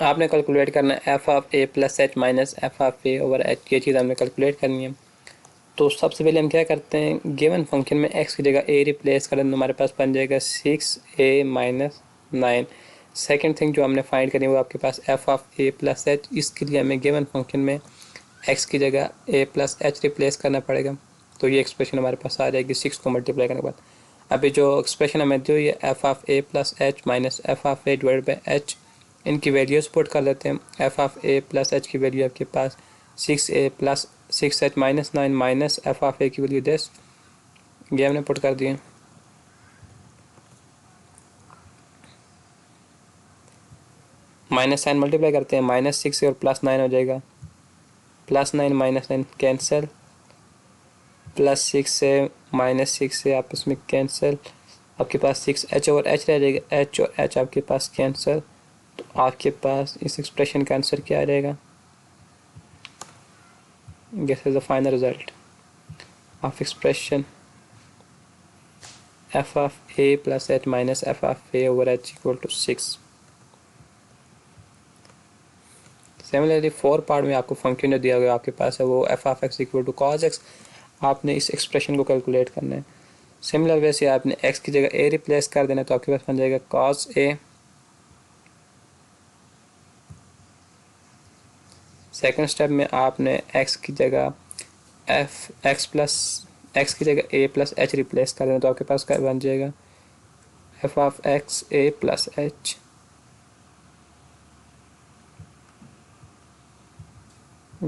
आपने कैलकुलेट करना है f of A plus H minus F of A over H, ये चीज़ हमने कैलकुलेट करनी है। तो सबसे पहले हम क्या करते हैं, गिवन फंक्शन में एक्स की जगह ए रिप्लेस करें तो हमारे पास बन जाएगा 6a माइनस 9। सेकेंड थिंग जो हमने फाइंड करनी है वो आपके पास F of A plus h, इसके लिए हमें गिवन फंक्शन में एक्स की जगह ए प्लस एच रिप्लेस करना पड़ेगा, तो ये एक्सप्रेशन हमारे पास आ जाएगी 6 को मल्टीप्लाई करने के बाद। अभी जो एक्सप्रेशन हमें दी हुई है f of A plus H minus F of a divide by h, इनकी वैल्यूज पुट कर लेते हैं। F of A plus h की वैल्यू आपके पास 6a plus 6h minus 9 minus F of a की वैल्यू 10, ये हमने पुट कर दिए। माइनस साइन मल्टीप्लाई करते हैं, माइनस 6 और प्लस 9 हो जाएगा, प्लस 9 माइनस 9 कैंसिल, प्लस 6 से माइनस 6 से आपस में कैंसिल, आपके पास 6h और h रह जाएगा, h और h आपके पास कैंसिल, तो आपके पास इस एक्सप्रेशन का आंसर क्या आ जाएगा, this is the final result of expression f of A plus H minus F of A over h equal to 6। Similarly 4 part में आपको फंक्शन जो दिया गया आपके पास है वो f of x equal to cos x, आपने इस एक्सप्रेशन को कैलकुलेट करना है। सिमिलर वैसे आपने एक्स की जगह ए रिप्लेस कर देना, तो आपके पास बन जाएगा कॉस ए। सेकेंड स्टेप में आपने एक्स की जगह एक्स की जगह ए प्लस एच रिप्लेस कर देना, तो आपके पास क्या बन जाएगा F of x A plus H.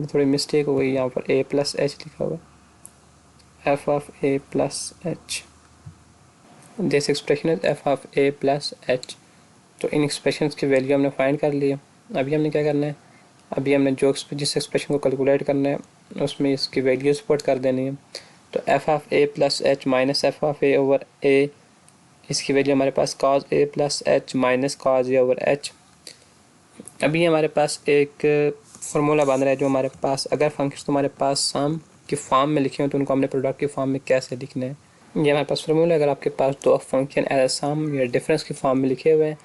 थोड़ी मिस्टेक हो गई, यहाँ पर ए प्लस एच लिखा हुआ, f of A plus H, this expression is F of A plus H. तो इन एक्सप्रेशन की वैल्यू हमने फाइंड कर ली है। अभी हमने क्या करना है, अभी हमने जो जिस एक्सप्रेशन को कैलकुलेट करना है उसमें इसकी वैल्यूज पुट कर देनी है। तो F of A plus H minus F of A over A, इसकी वैल्यू हमारे पास cos A plus H minus cos A over H. अभी हमारे पास एक फार्मूला बन रहा है जो हमारे पास, अगर फंक्शन तुम्हारे पास सम की फॉर्म में लिखे हो तो उनको हमने प्रोडक्ट की फॉर्म में कैसे लिखना है, ये हमारे पास फार्मूला। अगर आपके पास दो फंक्शन एज सम या डिफरेंस की फॉर्म में लिखे हुए हैं,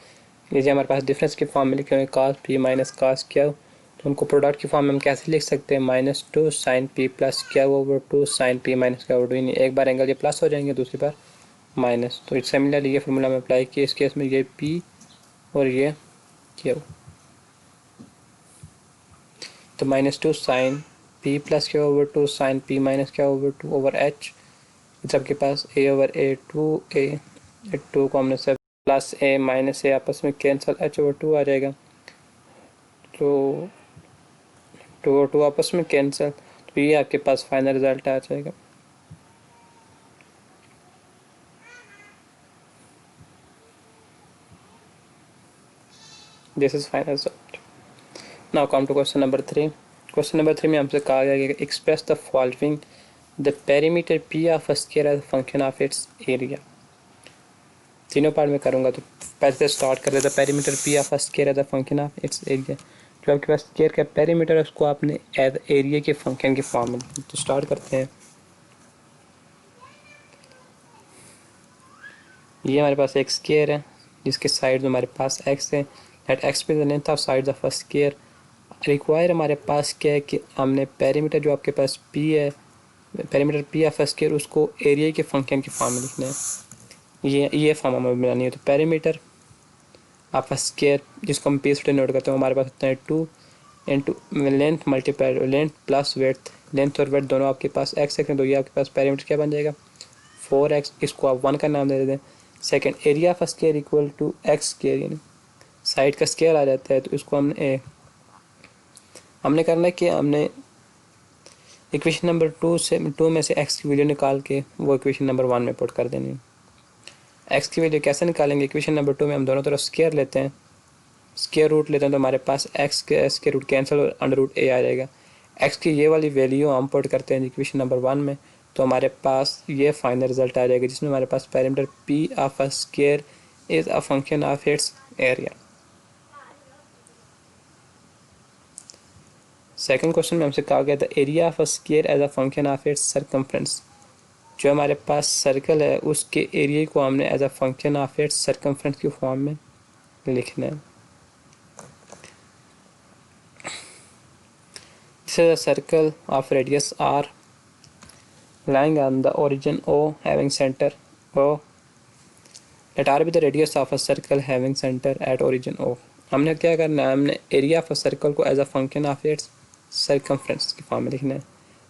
जैसे हमारे पास डिफरेंस की फॉर्म में लिखे हुए हैं cos P minus cos Q, तो उनको प्रोडक्ट की फॉर्म में हम कैसे लिख सकते हैं, -2 sine p plus q over 2 sine p minus q over 2। एक बार एंगल ये प्लस हो जाएंगे, दूसरी बार माइनस। तो इस सिमिलरली ये फार्मूला में अप्लाई किया, इस केस में ये पी और ये क्यू, तो -2 sine p plus q over 2 sine p minus q over 2 over h. सबके पास ए ओवर ए 2 को हमने सब प्लस ए माइनस ए आपस में कैंसिल, एच ओवर 2 आ जाएगा, तो 2 और 2 आपस में कैंसिल, तो ये आपके पास फाइनल रिजल्ट आ जाएगा। This is final result. Now come to question number 3। Question number 3 में हमसे कहा गया कि express the following, the perimeter p of a square as function of its area. तीनों पार्ट में करूँगा, तो पहले से स्टार्ट कर लेते हैं। Perimeter p of a square as a function of its area, जो आपके पास स्क्वायर का पेरीमीटर है उसको आपने एज एरिया के फंक्शन के फॉर्म में, तो स्टार्ट करते हैं। ये हमारे पास एक स्क्वायर है जिसके साइड में हमारे पास एक्स है, let x be the length of sides of a square. Require हमारे पास क्या है कि हमने पेरीमीटर जो आपके पास पी है, perimeter p of a square, उसको एरिया के फंक्शन के फॉर्म में लिखना है। ये फॉर्म हमें बनानी है। तो पेरीमीटर ऑफ अ स्क्वायर जिसको हम पी से नोट करते हैं, हमारे पास होता है 2 into length multiply length plus width, length और वेथ दोनों आपके पास एक्स है, तो ये आपके पास पेरीमीटर क्या बन जाएगा 4x, इसको आप 1 का नाम दे दें। Second, area of square equal to x square, यानी साइड का स्क्वायर आ जाता है, तो इसको हमने करना है कि हमने इक्वेशन नंबर 2 में से x की वैल्यू निकाल के वो इक्वेशन नंबर 1 में पुट कर देनी है। x की वैल्यू कैसे निकालेंगे? इक्वेशन नंबर 2 में हम दोनों तरफ स्क्वायर लेते हैं, स्क्वायर रूट लेते हैं, तो हमारे पास x के स्क्वायर रूट कैंसिल और अंडर रूट a आ जाएगा। x की ये वाली वैल्यू हम पुट करते हैं इक्वेशन नंबर 1 में, तो हमारे पास ये फाइनल रिजल्ट आ जाएगा, जिसमें हमारे पास parameter p of a square is a function of its area. Second question में हमसे कहा गया था area of a square as a function of its circumference. जो हमारे पास सर्कल है उसके एरिया को हमने as a function of its circumference की फॉर्म में लिखना है। This is a circle of radius r lying on the origin O having center O. Let r be the radius of a circle having center at origin O. हमने क्या करना है? हमने area of a circle को as a function of its circumference की form में लिखना है।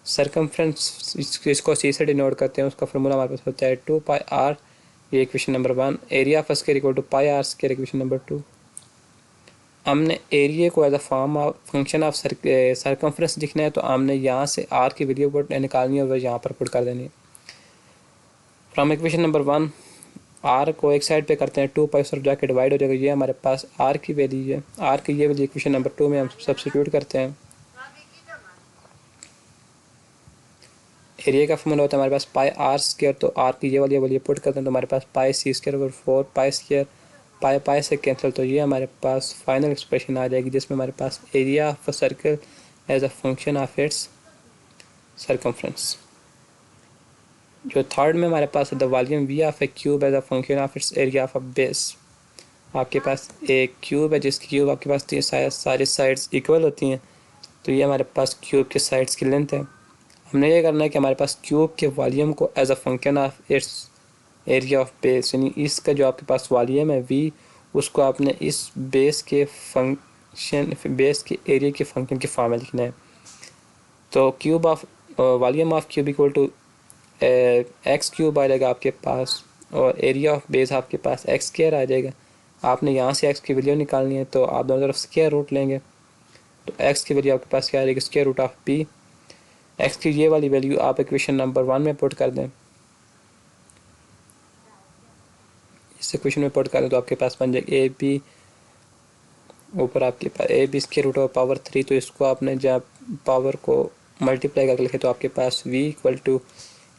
सरकमफ्रेंस इसको सी से डिनोट करते हैं, उसका फॉर्मूला हमारे पास होता है 2πr, ये equation number 1। Area of square equal to pi r square, equation number 2। हमने एरिया को as a form of function of circumference लिखना है, तो हमने यहाँ से आर की वैल्यू को निकालनी है और यहाँ पर पुट कर देनी है। फ्रॉम इक्वेशन नंबर 1 आर को एक साइड पे करते हैं, 2 पाई और जाके डिवाइड हो जाएगा, ये हमारे पास आर की वैल्यू है। आर की ये वैल्यू इक्वेशन नंबर 2 में हम सब्स्टिट्यूट करते हैं। एरिया का फॉर्मूला होता है हमारे पास पाई आर स्क्वायर, तो आर की ये वाली वैल्यू पुट करते हैं, तो हमारे पास पाई सी स्क्वायर ओवर 4 पाई स्क्वायर, पाई पाई से कैंसिल, तो ये हमारे पास फाइनल एक्सप्रेशन आ जाएगी, जिसमें हमारे पास area of a circle as a function of its circumference. जो थर्ड में हमारे पास the volume V of a cube as a function of its area of a base. आपके पास एक क्यूब है जिसकी क्यूब आपके पास सारी साइड्स इक्वल होती हैं, तो ये हमारे पास क्यूब के साइड्स की लेंथ है। हमने ये करना है कि हमारे पास क्यूब के वॉल्यूम को as a function of its area of base, यानी इसका जो आपके पास वॉल्यूम है वी, उसको आपने इस बेस के एरिया के फंक्शन की फॉर्म में लिखना है। तो cube of volume of cube equal to x cube आ जाएगा आपके पास, और एरिया ऑफ बेस आपके पास एक्स स्क्वायर आ जाएगा। आपने यहाँ से एक्स की वैल्यू निकालनी है, तो आप दोनों तरफ स्क्वायर रूट लेंगे, तो एक्स की वैल्यू आपके पास क्या आ जाएगी? Square root of p. X की ये वाली वैल्यू आप इक्वेशन नंबर 1 में पुट कर दें, इस इक्वेशन में पुट कर दें तो आपके पास बन जाएगा ए बी, ऊपर आपके पास A B square root of power 3, तो इसको आपने जब पावर को मल्टीप्लाई करके लिखे तो आपके पास v equal to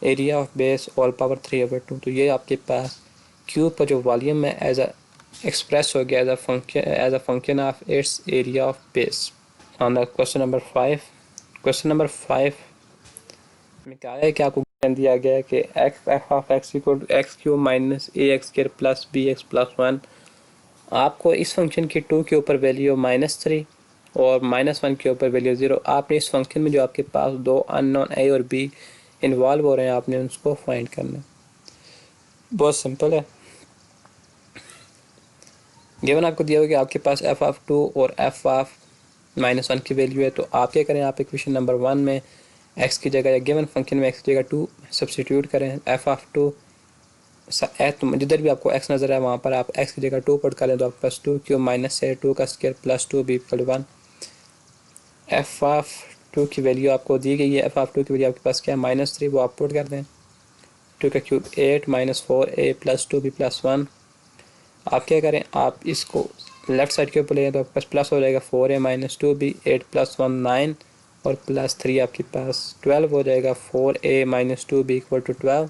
area of base all power 3/2। तो ये आपके पास क्यूब का जो वॉल्यूम है एज अ एक्सप्रेस हो गया as a function of its area of base. On the question number 5, question number 5 में क्या है कि आपको दिया गया है कि x f of x equal to x cube minus a x square plus b x plus 1। आपको इस फंक्शन की 2 के ऊपर वैल्यू -3 और -1 के ऊपर वैल्यू 0। आपने इस फंक्शन में जो आपके पास दो अननोन ए और बी इन्वॉल्व हो रहे हैं, आपने उसको फाइंड करना है। बहुत सिंपल है। गिवन आपको दिया हुआ कि आपके पास एफ ऑफ 2 और एफ ऑफ -1 की वैल्यू है, तो आप क्या करें? आप इक्वेशन नंबर 1 में एक्स की जगह या गिवन फंक्शन में एक्स की जगह 2 सब्सटीट्यूट करें। एफ ऑफ 2 जिधर भी आपको एक्स नज़र है वहाँ पर आप एक्स की जगह 2 पुट करें, तो आपके पास 2 क्यूब माइनस है 2 का square plus 2 b equal 1। F of 2 की वैल्यू आपको दी गई है, एफ ऑफ 2 की वैल्यू आपके पास क्या है? -3, वो आप पुट कर दें। 2 का cube 8 -4 a plus 2 b plus 1। आप क्या करें? आप इसको लेफ्ट साइड के ऊपर ले तो आपके पास प्लस हो जाएगा 4a - 2b, 8 + 1 9 और प्लस 3 आपके पास 12 हो जाएगा। 4a - 2b equal to 12।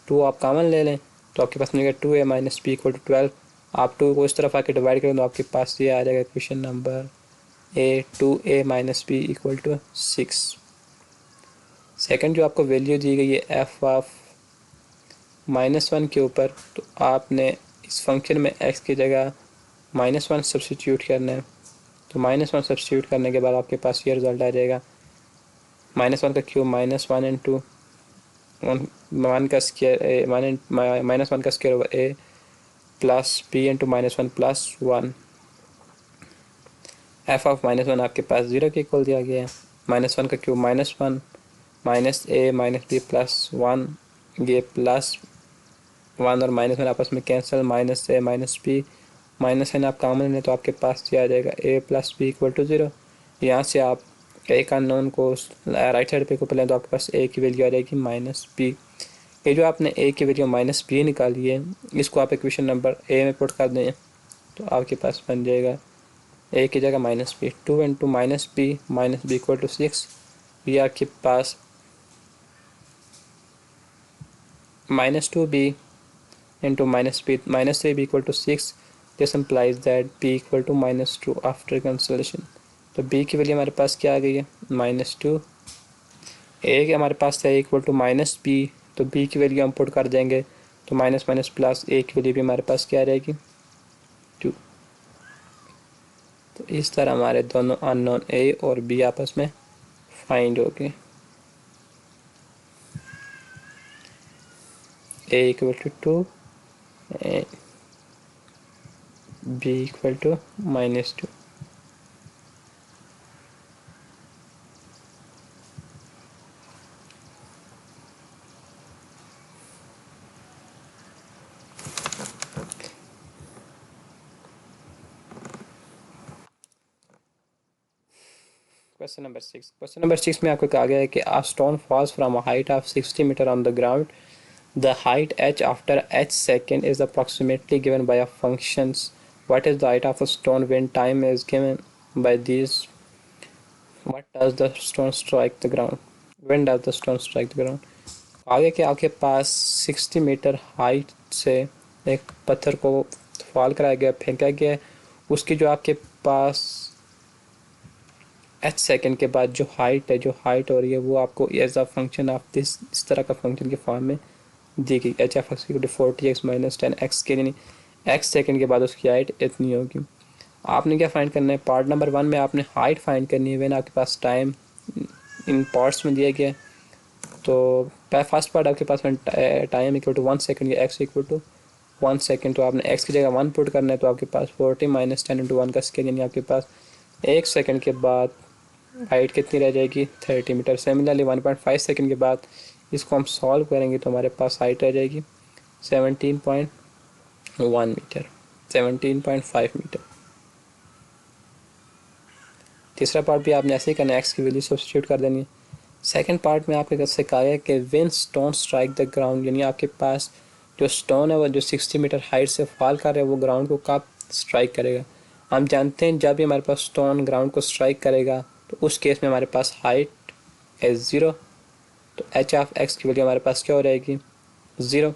2 आप कॉमन ले लें तो आपके पास मिलेगा 2a - b इक्वल टू 12। आप 2 को इस तरफ आके डिवाइड करें तो आपके पास ये आ जाएगा question number a 2a - b equal to 6। Second जो आपको वैल्यू दी गई है एफ ऑफ -1 के ऊपर, तो आपने इस फंक्शन में x की जगह -1 सब्सटीट्यूट करना है। तो -1 सब्सटीट्यूट करने के बाद आपके पास ये रिजल्ट आ जाएगा। -1 का क्यूब -1 इंटू 1 का स्क्वायर -1 का square over a plus b into -1 plus 1। F of -1 आपके पास 0 के इक्वल दिया गया है। -1 का क्यूब -1 -a -b प्लस 1, ये प्लस 1 और -1 आपस में कैंसिल, -a -b -n आप कॉमन लें तो आपके पास ये आ जाएगा a plus b equal to 0। यहाँ से आप एक अननोन को राइट साइड पे को पहले तो आपके पास ए की वैल्यू आ जाएगी -b। ये जो आपने ए की वैल्यू -b निकाली है, इसको आप इक्वेशन नंबर ए में पुट कर दें तो आपके पास बन जाएगा ए की जगह -b, 2 into -b equal to 6। ये आपके पास -2b into -3b equal to 6। this implies that b equal to -2 after cancellation। तो b की वैल्यू हमारे पास क्या आ गई है -2। a के हमारे पास है इक्वल टू -b, तो b की वैल्यू हम पुट कर देंगे तो माइनस माइनस प्लस a की वैल्यू भी हमारे पास क्या रहेगी 2। तो इस तरह हमारे दोनों अननोन a और b आपस में फाइंड हो गए। a equal to 2 and b equal to -2। Question number 6 में आपको कहा गया है कि a stone falls from a height of 60 meter on the ground। The height h after h second is approximately given by a functions। What is the height of a stone when time is given by these? What does the stone strike the ground? When does the stone strike the ground? आगे कि आपके पास 60 metre height से एक पत्थर को fall कराया गया, फेंका गया, उसकी जो आपके पास एच सेकंड के बाद जो हाइट हो रही है वो आपको as a function of this इस तरह का फंक्शन के फॉर्म में दी गई। एच एफ एक्स की 40x माइनस 10x के यानी एक्स सेकंड के बाद उसकी हाइट इतनी होगी। आपने क्या फाइंड करना है, पार्ट नंबर 1 में आपने हाइट फाइंड करनी है। व्हेन आपके पास टाइम इन पार्ट्स में दिया गया, तो फर्स्ट पार्ट आपके पास टाइम इक्वल टू 1 सेकंड या एक्स इक्वल टू 1 सेकंड, तो आपने एक्स की जगह 1 पुट करना है, तो आपके पास 40 माइनस 10 इंटू 1 का स्केल यानी आपके पास 1 सेकंड के बाद हाइट कितनी रह जाएगी 30 मीटर। सिमिलरली 1.5 सेकंड के बाद इसको हम सॉल्व करेंगे तो हमारे पास हाइट रह जाएगी 17.1 मीटर, 17.5 मीटर। तीसरा पार्ट भी आपने ऐसे ही करना है, एक्स की वैल्यू सब्स्टिट्यूट कर देनी है। सेकंड पार्ट में आपके से कहा है कि when stone strike the ground, यानी आपके पास जो स्टोन है वो जो 60 मीटर हाइट से फॉल कर रहा है वो ग्राउंड को कब स्ट्राइक करेगा। हम जानते हैं जब भी हमारे पास स्टोन ग्राउंड को स्ट्राइक करेगा तो उस केस में हमारे पास हाइट है 0, तो एच ऑफ एक्स की वैल्यू हमारे पास क्या हो रहेगी 0।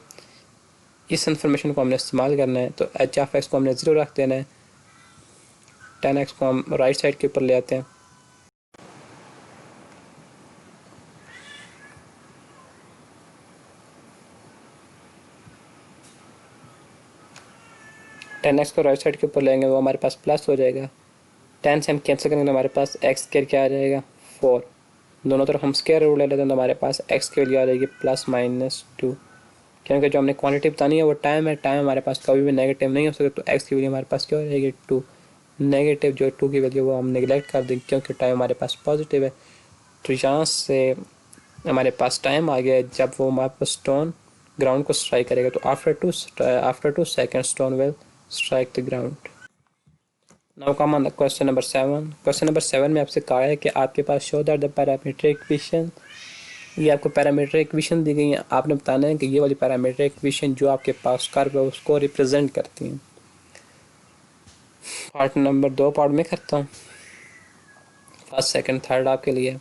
इस इन्फॉर्मेशन को हमने इस्तेमाल करना है, तो एच ऑफ एक्स को हमने 0 रख देना है, 10x को हम राइट साइड के ऊपर ले आते हैं। टेन एक्स को राइट साइड के ऊपर लेंगे वो हमारे पास प्लस हो जाएगा। 10 से हम कैंसिल करेंगे तो हमारे पास एक्स स्क्वायर क्या आ जाएगा 4। दोनों तरफ हम स्क्वायर रूट ले लेते हैं तो हमारे पास एक्स की वैल्यू आ जाएगी +-2, क्योंकि जो हमने क्वांटिटी बतानी है वो टाइम है। टाइम हमारे पास कभी भी नेगेटिव नहीं हो सकता, तो एक्स की वैल्यू हमारे पास क्या हो जाएगी 2। नेगेटिव जो 2 की वैल्यू वो हम नेगलेक्ट कर देंगे क्योंकि टाइम हमारे पास पॉजिटिव है। तो यहाँ से हमारे पास टाइम आ गया है जब वो हमारे पास स्टोन ग्राउंड को स्ट्राइक करेगा, तो after 2 second stone will strike the ground. Now come on the question number 7। Question number 7 में आपसे कहा है कि आपके पास show that the parametric equation, ये आपको पैरामीट्रिक इक्वेशन दी गई है, आपने बताना है कि ये वाली पैरामीट्रिक इक्वेशन जो आपके पास कर्व है उसको रिप्रेजेंट करती हैं। पार्ट नंबर 2 पार्ट में करता हूँ, फर्स्ट सेकंड थर्ड आपके लिए।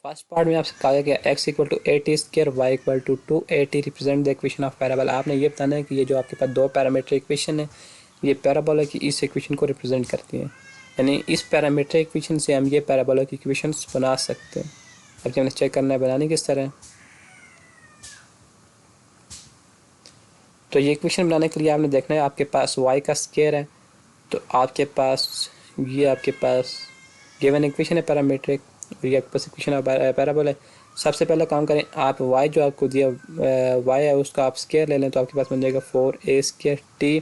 फर्स्ट पार्ट में आपसे कहा गया x equal to 8t² y equal to 280 represent the equation of parabola. आपने ये बताना है कि ये जो आपके पास दो पैरामीट्रिक इक्वेशन है ये पैराबोला की इस इक्वेशन को रिप्रेजेंट करती हैं, यानी इस पैरामीट्रिक इक्वेशन से हम ये पैराबोला की इक्वेशन बना सकते हैं। अब हमने चेक करना है बनानी किस तरह। तो ये इक्वेशन बनाने के लिए आपने देखना है आपके पास y का स्क्वायर है, तो आपके पास ये आपके पास गिवन इक्वेशन है पैरामीट्रिक, ये आपके पास इक्वेशन पैराबोला है। सबसे पहले काम करें, आप y जो आपको दिया y है उसका आप स्क्वायर ले लें तो आपके पास बन जाएगा 4a² t।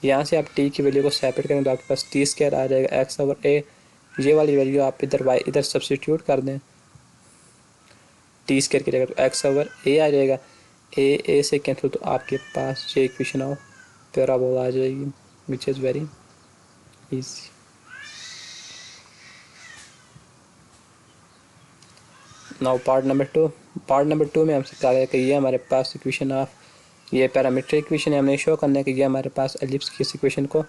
यहाँ से आप t की वैल्यू को सेपरेट करें तो आपके पास t² आ जाएगा x/a। ये वाली वैल्यू आप इधर y इधर सब्स्टिट्यूट कर दें t² की जगह, तो x/a आ जाएगा। a से कैंसिल तो आपके पास ये इक्वेशन ऑफ पैराबोला आ जाएगी, which is very easy. Now part number two में हमसे कहा गया कि ये हमारे पास इक्वेशन ऑफ, ये पैरामीट्रिक इक्वेशन है, हमने शो करना है कि ये हमारे पास एलिप्स की इस इक्वेशन को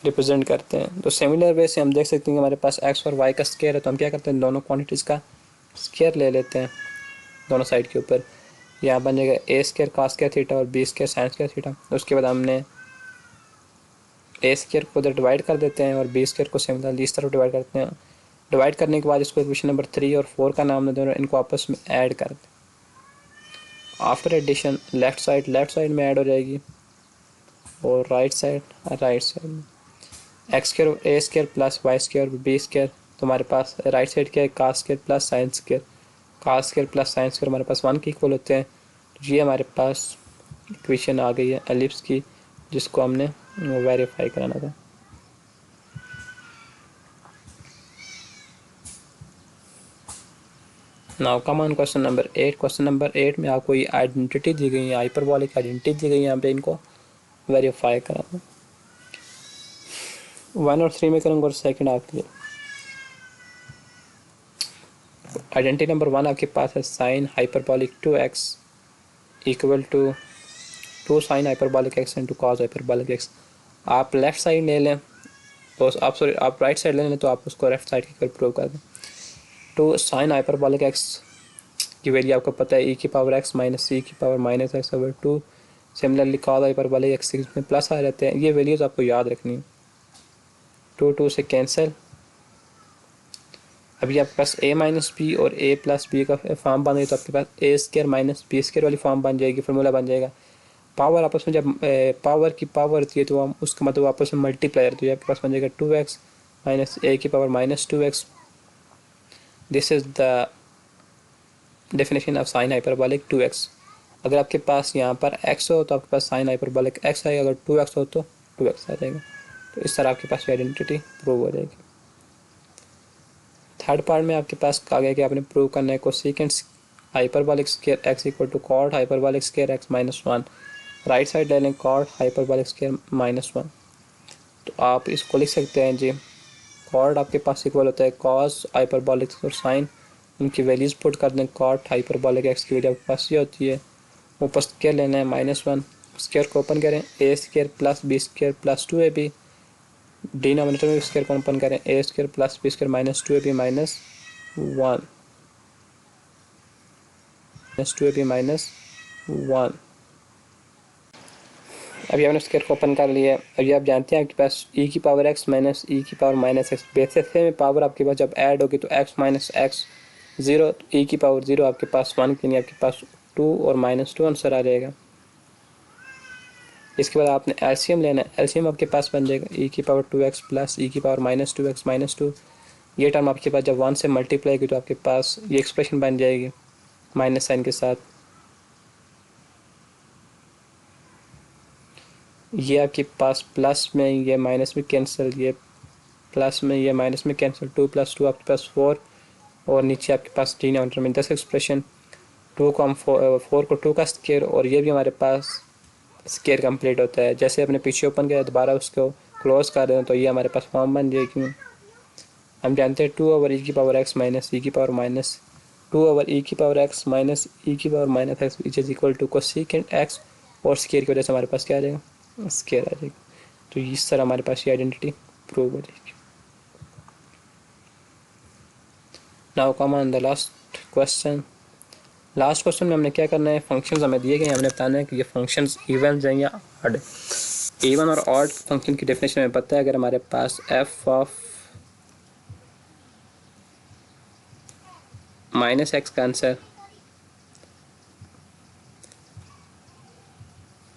रिप्रेजेंट करते हैं। तो सिमिलर वे से हम देख सकते हैं कि हमारे पास एक्स और वाई का स्केयर है, तो हम क्या करते हैं, दोनों क्वांटिटीज़ का स्केयर ले लेते हैं दोनों साइड के ऊपर। यहाँ बन जाएगा a square cos square theta और b square sine square theta. उसके बाद हमने ए स्केयर को उधर डिवाइड कर देते हैं और बी स्केयर को सिमिलरली इस तरफ डिवाइड करते हैं। डिवाइड करने के बाद इसको इक्वेशन नंबर 3 और 4 का नाम देते हैं और इनको आपस में ऐड कर दें। आफ्टर एडिशन लेफ्ट साइड में ऐड हो जाएगी और राइट साइड में X square A square plus Y square B square. तो हमारे पास राइट साइड क्या है, cos square plus sine square. Cos square plus sine square हमारे पास 1 के इक्वल होते हैं। तो ये हमारे पास इक्वेशन आ गई है एलिप्स की, जिसको हमने वेरीफाई कराना था। Now come on question number 8। Question number 8 में आपको ये आइडेंटिटी दी गई है, हाइपरबोलिक आइडेंटिटी दी गई है, यहाँ पे इनको वेरीफाई कराना। 1 और 3 में करूँगा और सेकंड आपके लिए। आइडेंटिटी नंबर 1 आपके पास है sine hyperbolic 2x equal to 2 sine hyperbolic x into cos hyperbolic x। आप लेफ्ट साइड ले लें तो आप राइट साइड ले लें तो आप उसको लेफ्ट साइड की तरफ प्रूव कर दें। 2 साइन हाइपरबोलिक x की वैल्यू आपको पता है e की पावर x माइनस e की power minus x over 2। Similarly cos hyperbolic x में प्लस आ जाते हैं। ये वैल्यूज़ आपको याद रखनी है। 2 से कैंसिल। अभी आपके पास a माइनस बी और a प्लस बी का फॉर्म बन गई, तो आपके पास ए स्केयर माइनस बी स्केयर वाली फॉर्म बन जाएगी, फार्मूला बन जाएगा। पावर आपस में जब पावर की पावर होती है तो हम उसका मतलब आपस में मल्टीप्लायर, तो ये आपके पास बन जाएगा 2x माइनस ए की power minus 2x। This is the definition of sine hyperbolic 2x। अगर आपके पास यहाँ पर x हो तो आपके पास साइन हाइपरबोलिक x आएगा, अगर 2x हो तो 2x आ जाएगा। तो इस तरह आपके पास आइडेंटिटी प्रूव हो जाएगी। थर्ड पार्ट में आपके पास कहा गया कि आपने प्रूव करना है cosecant hyperbolic square x equal to cot hyperbolic square x minus 1। Right side ले लें कॉट हाइपरबोलिक स्क्वायर माइनस 1। तो आप इसको लिख सकते हैं जी, कॉट आपके पास इक्वल होता है कॉस हाइपरबोलिक और साइन, उनकी वैल्यूज़ पुट कर दें। कॉट हाइपरबोलिक x की वैल्यू आपके पास ये होती है, ऊपर स्क्वायर लेना है -1, स्क्वायर को ओपन करें A square plus B square plus 2ab, denominator में स्क्वायर को ओपन करें A square plus B square minus 2ab minus 1। अभी आपने स्क्वायर को ओपन कर लिया। अभी आप जानते हैं आपके पास e की पावर x माइनस e की पावर माइनस x, बेसिस में पावर आपके पास जब ऐड होगी तो x माइनस x 0, e की पावर 0 आपके पास 1 के लिए आपके पास 2 और -2 आंसर आ जाएगा। इसके बाद आपने एलसीएम लेना है। एलसीएम आपके पास बन जाएगा e की पावर 2x प्लस e की पावर -2x माइनस 2। ये टर्म आपके पास जब 1 से मल्टीप्लाई की तो आपके पास ये एक्सप्रेशन बन जाएगी माइनस साइन के साथ। ये आपके पास प्लस में ये माइनस में कैंसिल, ये प्लस में ये माइनस में कैंसिल, 2 + 2 आपके पास 4 और नीचे आपके पास डिनोमिनेटर में 10 एक्सप्रेशन। 2 को हम 4 को 2 का स्क्वायर और ये भी हमारे पास स्क्वायर कंप्लीट होता है। जैसे अपने पीछे ओपन किया दोबारा उसको क्लोज कर दें तो ये हमारे पास फॉर्म बन जाएगी। हम जानते हैं 2 ओवर e की पावर x माइनस e की पावर माइनस 2 ओवर e की पावर x माइनस e की power minus x which is equal to cosecant x, और स्क्वायर की वजह से हमारे पास क्या आ जाएगा, स्क्वायर आ जाएगा। तो इस तरह हमारे पास ये आइडेंटिटी प्रूव हो जाएगी। Now come on the last question. Last question में हमने क्या करना है, फंक्शंस हमें दिए गए हैं, हमने बताना है कि ये फंक्शंस इवन हैं या ऑड। इवन और ऑड फंक्शन की डेफिनेशन हमें पता है। अगर हमारे पास f ऑफ माइनस एक्स का आंसर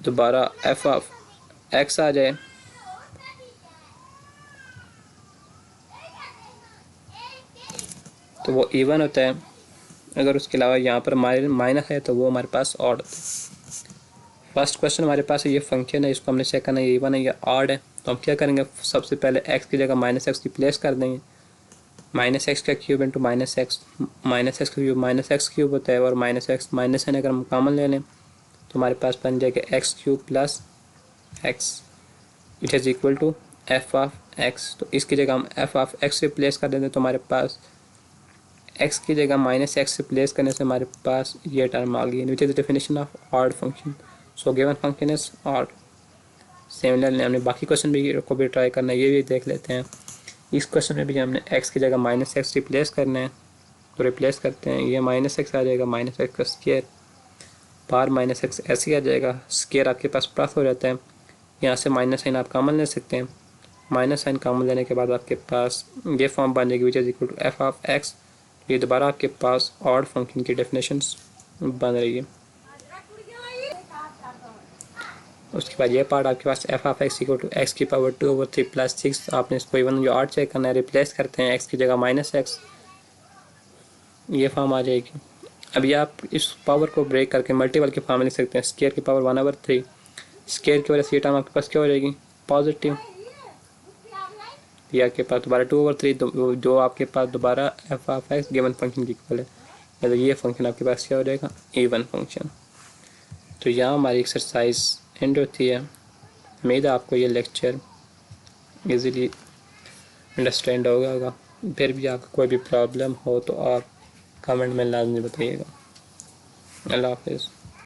दोबारा f ऑफ x आ जाए तो वो इवन होता है। अगर उसके अलावा यहाँ पर माइनस है तो वो हमारे पास ऑड होता है। फर्स्ट क्वेश्चन हमारे पास ये फंक्शन है, इसको हमने चेक करना है ये इवन है या ऑड है। तो हम क्या करेंगे, सबसे पहले x की जगह -x की प्लेस कर देंगे। -x का क्यूब इंटू -x, -x का क्यूब -x³ होता है और -x माइनस है अगर हम कॉमन ले लें तो हमारे पास बन जाएगा x³ plus x it is equal to f of x। तो इसकी जगह हम f ऑफ x से प्लेस कर देंगे तो हमारे पास एक्स की जगह माइनस एक्स रिप्लेस करने से हमारे पास ये टर्म आ गई, which is the definition of odd function. So given function is odd. Similarly हमने बाकी क्वेश्चन भी को भी ट्राई करना है, ये भी देख लेते हैं। इस क्वेश्चन में भी हमने एक्स की जगह माइनस एक्स रिप्लेस करना है, तो रिप्लेस करते हैं। ये माइनस एक्स आ जाएगा, माइनस एक्स का स्क्वायर, पार माइनस एक्स ऐसे ही आ जाएगा, स्क्वायर आपके पास प्लस हो जाता है। यहाँ से माइनस साइन आप कॉमन ले सकते हैं, माइनस साइन कॉमन लेने के बाद आपके पास ये फॉर्म बन जाएगी which is equal to F of X. ये दोबारा आपके पास ऑड फंक्शन की डेफिनेशंस बन रही है। उसके बाद ये पार्ट आपके पास F of x equal to x की पावर 2/3 प्लस 6। आपने इसको इवन जो ऑड चेक करना है, रिप्लेस करते हैं, एक्स की जगह माइनस एक्स, ये फॉर्म आ जाएगी। अभी आप इस पावर को ब्रेक करके मल्टीपल के फॉर्म में लिख सकते हैं, स्क्वायर की पावर 1/3। स्क्वायर की वजह से ये टर्म आपके पास क्या हो जाएगी, पॉजिटिव। ये आपके पास दोबारा 2/3 जो आपके पास दोबारा F of x given function की इक्वल है, मतलब ये फंक्शन आपके पास क्या हो जाएगा, इवन फंक्शन। तो यहाँ हमारी एक्सरसाइज एंड होती है। उम्मीद है आपको ये लेक्चर इजीली अंडरस्टैंड होगा। फिर भी आपको कोई भी प्रॉब्लम हो तो आप कमेंट में लाजमी बताइएगा। अल्लाह हाफिज़।